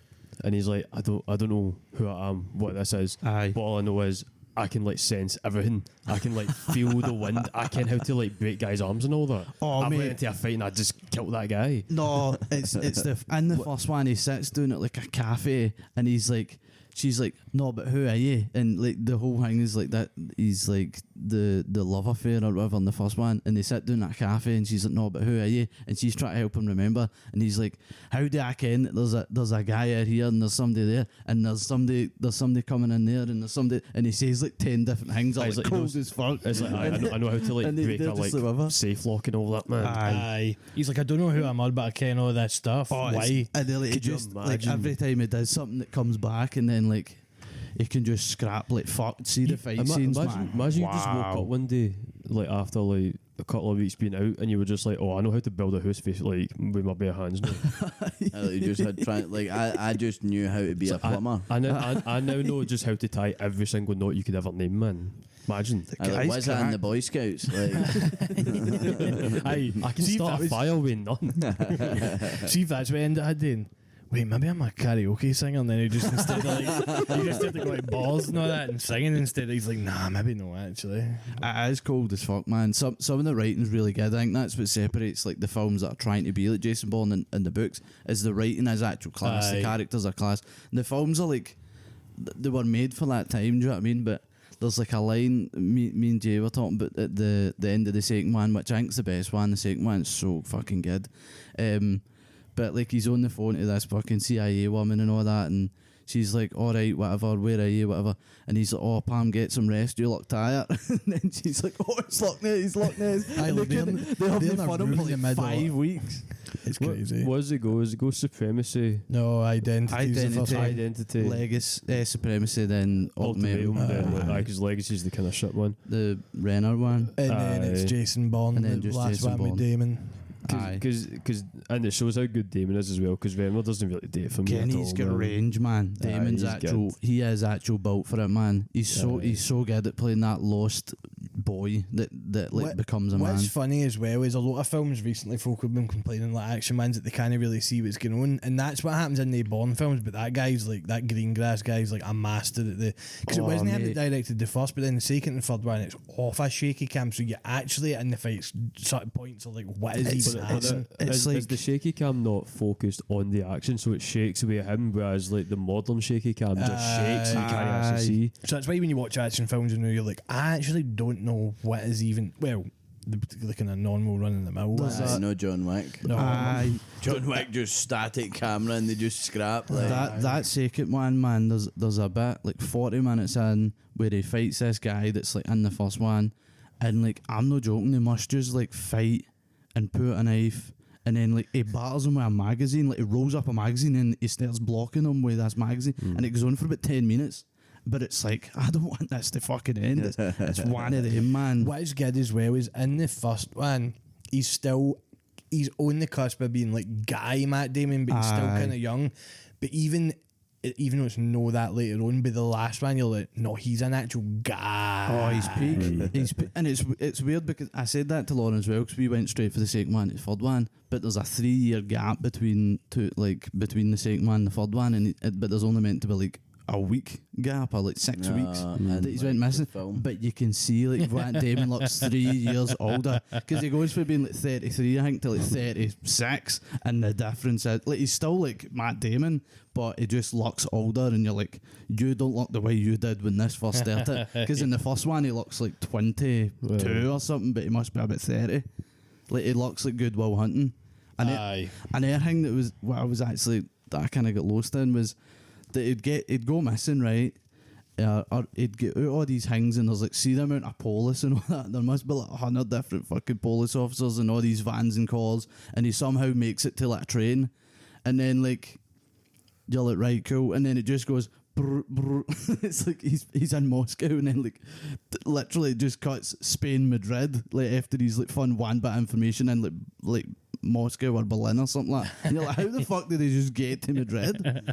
and he's like, I don't know who I am, what this is, but all I know is I can like sense everything. I can like feel the wind. I can how to like break guys' arms and all that. I went into a fight and I just killed that guy. No, it's in the first one he sits down at like a cafe, and he's like she's like, no, but who are you? And like the whole thing is like that he's like the love affair or whatever in the first one, and they sit down at a cafe and she's like, no, but who are you? And she's trying to help him remember, and he's like, how do I ken that there's a guy out here and there's somebody there and there's somebody coming in there and there's somebody, and he says like 10 different things, all like cold as fuck. It's like I know how to like break a like safe lock and all that, man. Aye. He's like, I don't know who I'm on, but I ken all that stuff. Why? And then like, just like every time he does something that comes back, and then like he can just scrap like fuck. See the fight scenes, man. Imagine you just woke up one day like after like a couple of weeks being out, and you were just like, oh, I know how to build a house face like with my bare hands now. You just had I just knew how to be a plumber. I now know just how to tie every single knot you could ever name, man. Imagine. Was that in the Boy Scouts? Like, I can start a fire with none. See if that's what I ended up doing. Wait, maybe I'm a karaoke singer, and then he just instead of like he just did to go like balls and all that and singing instead. He's like, nah, maybe no, actually. It is cold as fuck, man. Some of the writing's really good. I think that's what separates like the films that are trying to be like Jason Bourne in the books, is the writing is actual class. The characters are class. And the films are like they were made for that time. Do you know what I mean? But there's like a line me and Jay were talking about at the end of the second one, which I think's the best one. The second one's so fucking good. But like he's on the phone to this fucking CIA woman and all that, and she's like, all right, whatever, where are you, whatever, and he's like, oh, Pam, get some rest, you look tired. And then she's like, oh, it's Loch Ness. They have been fun him for like 5 weeks. It's crazy. What does it go? Does it go supremacy? No, identity. Legacy, supremacy, then ultimatum. Because legacy is the kind of shit one. The Renner one, and then it's Jason Bourne. And then the just last Jason one Bourne. with Damon. Because and it shows how good Damon is as well, because Renner doesn't really date for me at all. Kenny's got range, man. Damon's he is actual built for it, man. He's so good at playing that lost boy that like becomes a man. What's funny as well is a lot of films recently folk have been complaining like action mans that they can't really see what's going on, and that's what happens in the Bourne films. But that guy's like, that Greengrass guy's like a master at the, because it wasn't him that directed the first, but then the second and third one it's off a shaky cam, so you actually in the fights certain points are like, what is even happening? Is the shaky cam not focused on the action, so it shakes away him, whereas like the modern shaky cam just shakes and you can't actually see. So that's why when you watch action films, you know, you're like, I actually don't know what is even, well, the kind of normal run in the mill. No John Wick. No. John Wick just static camera and they just scrap. Like. That second one, man, there's a bit like 40 minutes in where he fights this guy that's like in the first one, and like I'm not joking, they must just like fight and put a knife, and then like he battles him with a magazine, like he rolls up a magazine and he starts blocking him with this magazine, and it goes on for about 10 minutes. But it's like, I don't want this to fucking end. It's one of them, man. What is good as well is in the first one, he's on the cusp of being like guy Matt Damon, but he's still kind of young. But even though it's that later on, but the last one, you're like, no, he's an actual guy. Oh, he's peak. And it's weird because I said that to Lauren as well, because we went straight for the second one, the third one, but there's a 3-year gap between the second one and the third one, but there's only meant to be like a week gap or like 6 weeks that he's went missing. But you can see like Matt Damon looks 3 years older, because he goes from being like 33 I think to like 36, and the difference is like he's still like Matt Damon, but he just looks older, and you're like, you don't look the way you did when this first started, because in the first one he looks like 22 or something, but he must be about 30. Like he looks like Good Will Hunting. And the other thing that I kind of got lost in was that it'd go missing, right? Or it'd get out all these things, and there's like, see the amount of police and all that. There must be like 100 different fucking police officers and all these vans and cars, and he somehow makes it to like a train, and then like you're like, right, cool, and then it just goes brr, brr. It's like he's in Moscow, and then like literally just cuts Spain, Madrid, like after he's like found one bit of information in like Moscow or Berlin or something like that. And you're like, how the fuck did they just get to Madrid?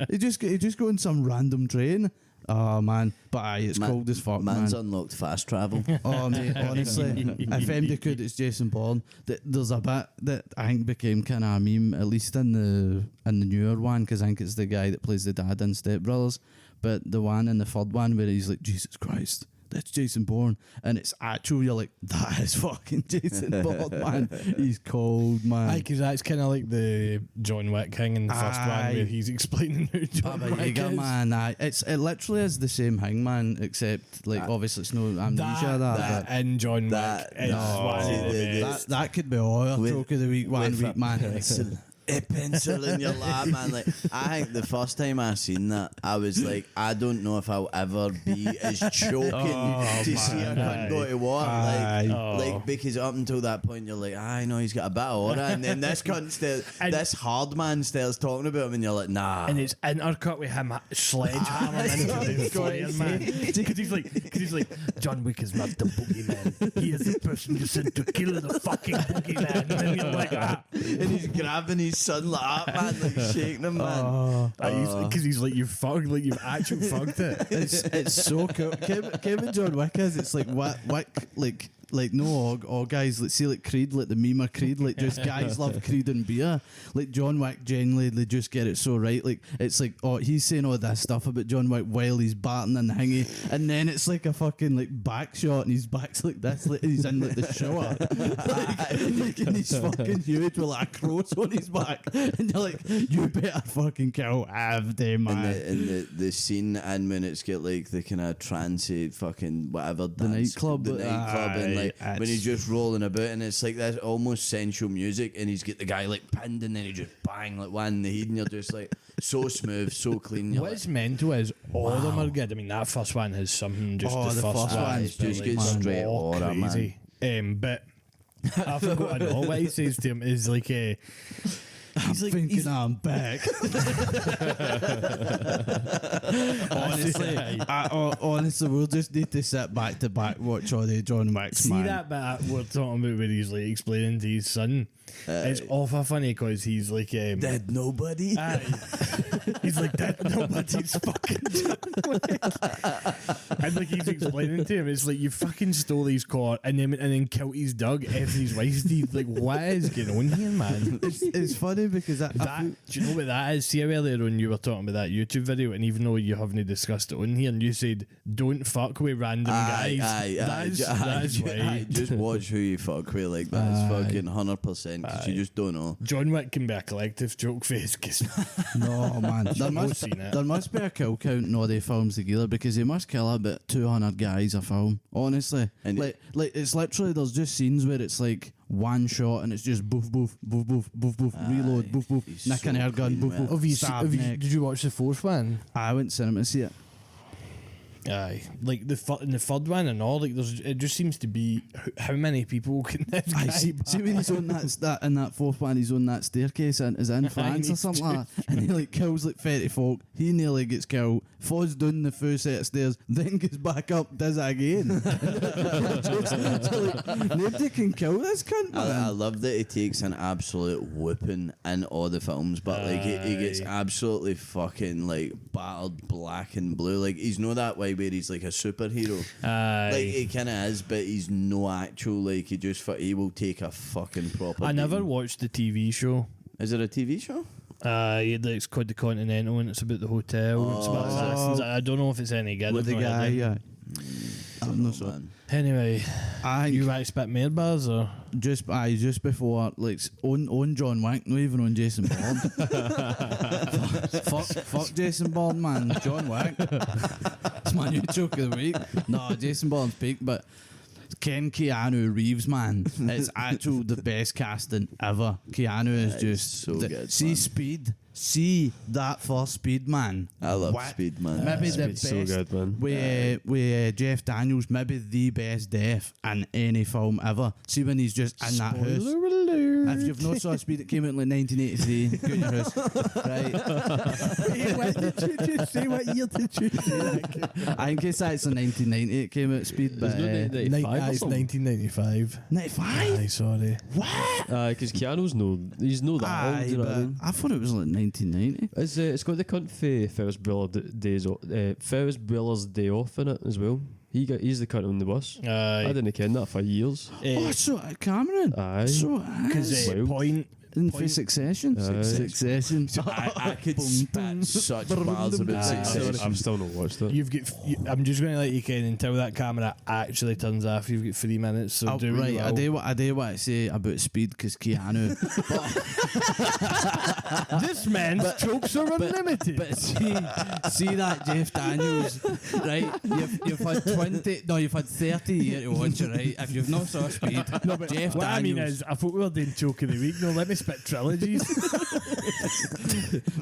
He just go on some random train. Oh man, but it's cold as fuck. Man's unlocked fast travel. Oh mate, honestly, if MD could, it's Jason Bourne. There's a bit that I think became kind of a meme, at least in the newer one, because I think it's the guy that plays the dad in Step Brothers. But the one in the third one where he's like, Jesus Christ, that's Jason Bourne, and it's actual. You're like, that is fucking Jason Bourne, man. He's cold, man. Because that's kind of like the John Wick thing in the first one where he's explaining who John Wick is. Man, it literally is the same thing, man, except like obviously it's no amnesia. That and John Wick that could be our joke of the week one week, man. A pencil in your lap, man. Like, I think the first time I seen that, I was like, I don't know if I'll ever be as choking to see a cunt go to war. Like, because up until that point, you're like, I know he's got a bit of aura, and then this cunt this hard man starts talking about him, and you're like, nah. And it's intercut with him sledgehammer into the flare, man. Because he's like, John Wick is not the boogeyman. He is the person you sent to kill the fucking boogeyman. And then you're like, and he's grabbing his son like that, man, like shaking him, man. Because he's like, you've actually fucked it. It's so cool. Kevin John Wick is, it's like Wick, like no all guys, let's say like Creed, like the meme of Creed, like just guys love Creed and beer. Like John Wick generally they just get it so right. Like it's like, oh, he's saying all this stuff about John Wick while he's batting in the hingy, and then it's like a fucking like back shot and his back's like this, like he's in like the shower. like and he's fucking huge with like a cross on his back, and you're like, you better fucking kill Avdi, man. And the scene and when it's get like the kind of trancey fucking whatever the nightclub and like when he's just rolling about, and it's like that almost sensual music, and he's get the guy like pinned, and then he just bang like one in the head, and you're just like so smooth, so clean. What's mental is all of them are good. I mean, that first one has something. Just the first one is just good straight aura, crazy. But I forgot to know what he says to him is like he's like, thinking I'm back. honestly, we'll just need to sit back to back, watch all the John Wicks. See that bit we're talking about where he's like explaining to his son. It's awful funny because he's like dead nobody. He's like dead nobody's fucking John Wick. And like he's explaining to him, it's like you fucking stole his car and then killed his dog after his wife's deed. Like what is going on here, man? It's funny because that do you know what that is? See how earlier on you were talking about that YouTube video, and even though you haven't discussed it on here, and you said don't fuck with random guys. That is why. Just watch who you fuck with. Like that's fucking 100%. Because you just don't know. John Wick can be a collective joke face. No man, there must be a kill count in all the films together, because he must kill about 200 guys a film. Honestly, and like it's literally, there's just scenes where it's like one shot and it's just boof boof boof boof boof boof reload boof boof nick an air gun boof boof. Did you watch the fourth one? I went to cinema to see it. Aye, like in the third one and all, like it just seems to be how many people can this guy see when he's on that in that fourth one, he's on that staircase and is in France or something like that, and he like kills like 30 folk. He nearly gets killed, falls down the first set of stairs, then gets back up, does it again. So, like, nobody can kill this cunt. I love that he takes an absolute whooping in all the films, but like he gets absolutely fucking like battered black and blue. Like he's not that way where he's like a superhero. Like he kind of is, but he's no actual, like he will take a fucking proper I never beating. watched the TV show. Is it a TV show? It's called The Continental, and it's about the hotel. It's about assassins. I don't know if it's any good. With the guy, yeah. I'm not sure. Anyway, you expect more bars or just before, like on John Wick, not even on Jason Bourne. fuck Jason Bourne, man. John Wick. It's my new joke of the week. No, Jason Bourne's peak, but Keanu Reeves, man, it's actually the best casting ever. Keanu is just so good. See man. Speed. See that first Speed, man. I love Speed, man. Maybe the Speed's best. So good, man. With Jeff Daniels, maybe the best death in any film ever. See when he's just in that house. alert. If you've not saw Speed, it came out in like 1983. Go in your house, right? What did you just say? What year did you say? I think it's 1990 it came out. Speed, but It's 1995. 95. Aye, sorry. What? Because Keanu's he's no that old. You know what I mean? I thought it was like 1990. It's got the cunt for Ferris Bueller's Day Off in it as well. He's the cunt on the bus. I didn't ken that for years. So Cameron. Aye. So because in for Succession. Succession. I could spit such bars about Succession. I've still not watched it. I'm just going to let you Ken until that camera actually turns off. You've got 3 minutes. So I do what I say about Speed because Keanu. This man's jokes are unlimited. But see that Jeff Daniels, right? You've had 30 years to watch it, right? If you've not saw Speed, no, but Jeff what Daniels. I mean is, I thought we were doing joke of the week. No, let me spit trilogies.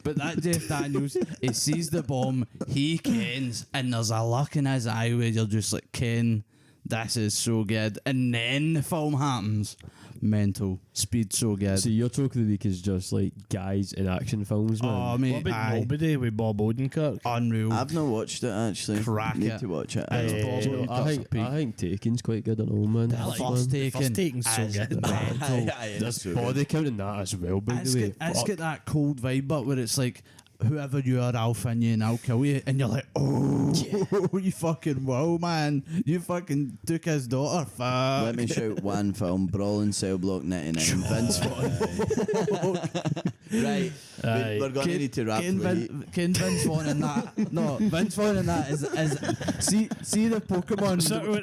But that Jeff Daniels, he sees the bomb, he kens, and there's a look in his eye where you're just like, Ken, this is so good. And then the film happens. Mental. Speed so good. So your talk of the week is just like guys in action films, man. Oh, mate. What about Nobody with Bob Odenkirk? Unreal. I've not watched it actually. Crack Need it. to watch it. It's Bob I Odenkirk's think Taken's quite good at all, man. The first Taken's so good. There's body count in that as well, by the way. It's got that cold vibe, but where it's like, whoever you are, I'll fin you and I'll kill you. And you're like, oh, you fucking wow, man. You fucking took his daughter. Fuck. Let me shout one film: Brawl in Cell Block 99. Vince Vaughn. Right. We're going to need to wrap Ken Vince Vaughn in that. No, Vince Vaughn in that is see the Pokemon.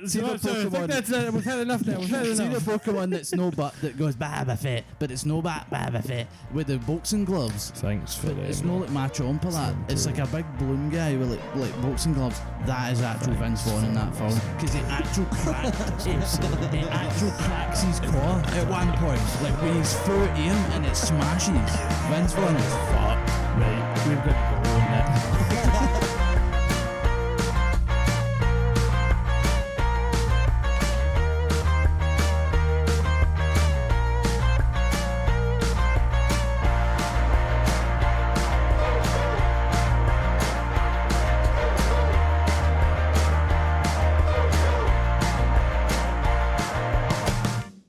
See the Pokemon. We've had enough now. See the Pokemon that's no butt that goes Baba Fett, but it's no Baba Fett with the boxing gloves. Thanks for that. It's no like Machampa that. It's like a big balloon guy with like boxing gloves. That is actual Vince Vaughn in that film because he actual cracks his core at one point, like when he's through it in and it smashes. Vince Vaughn is fucked. Right, we've got to go on that.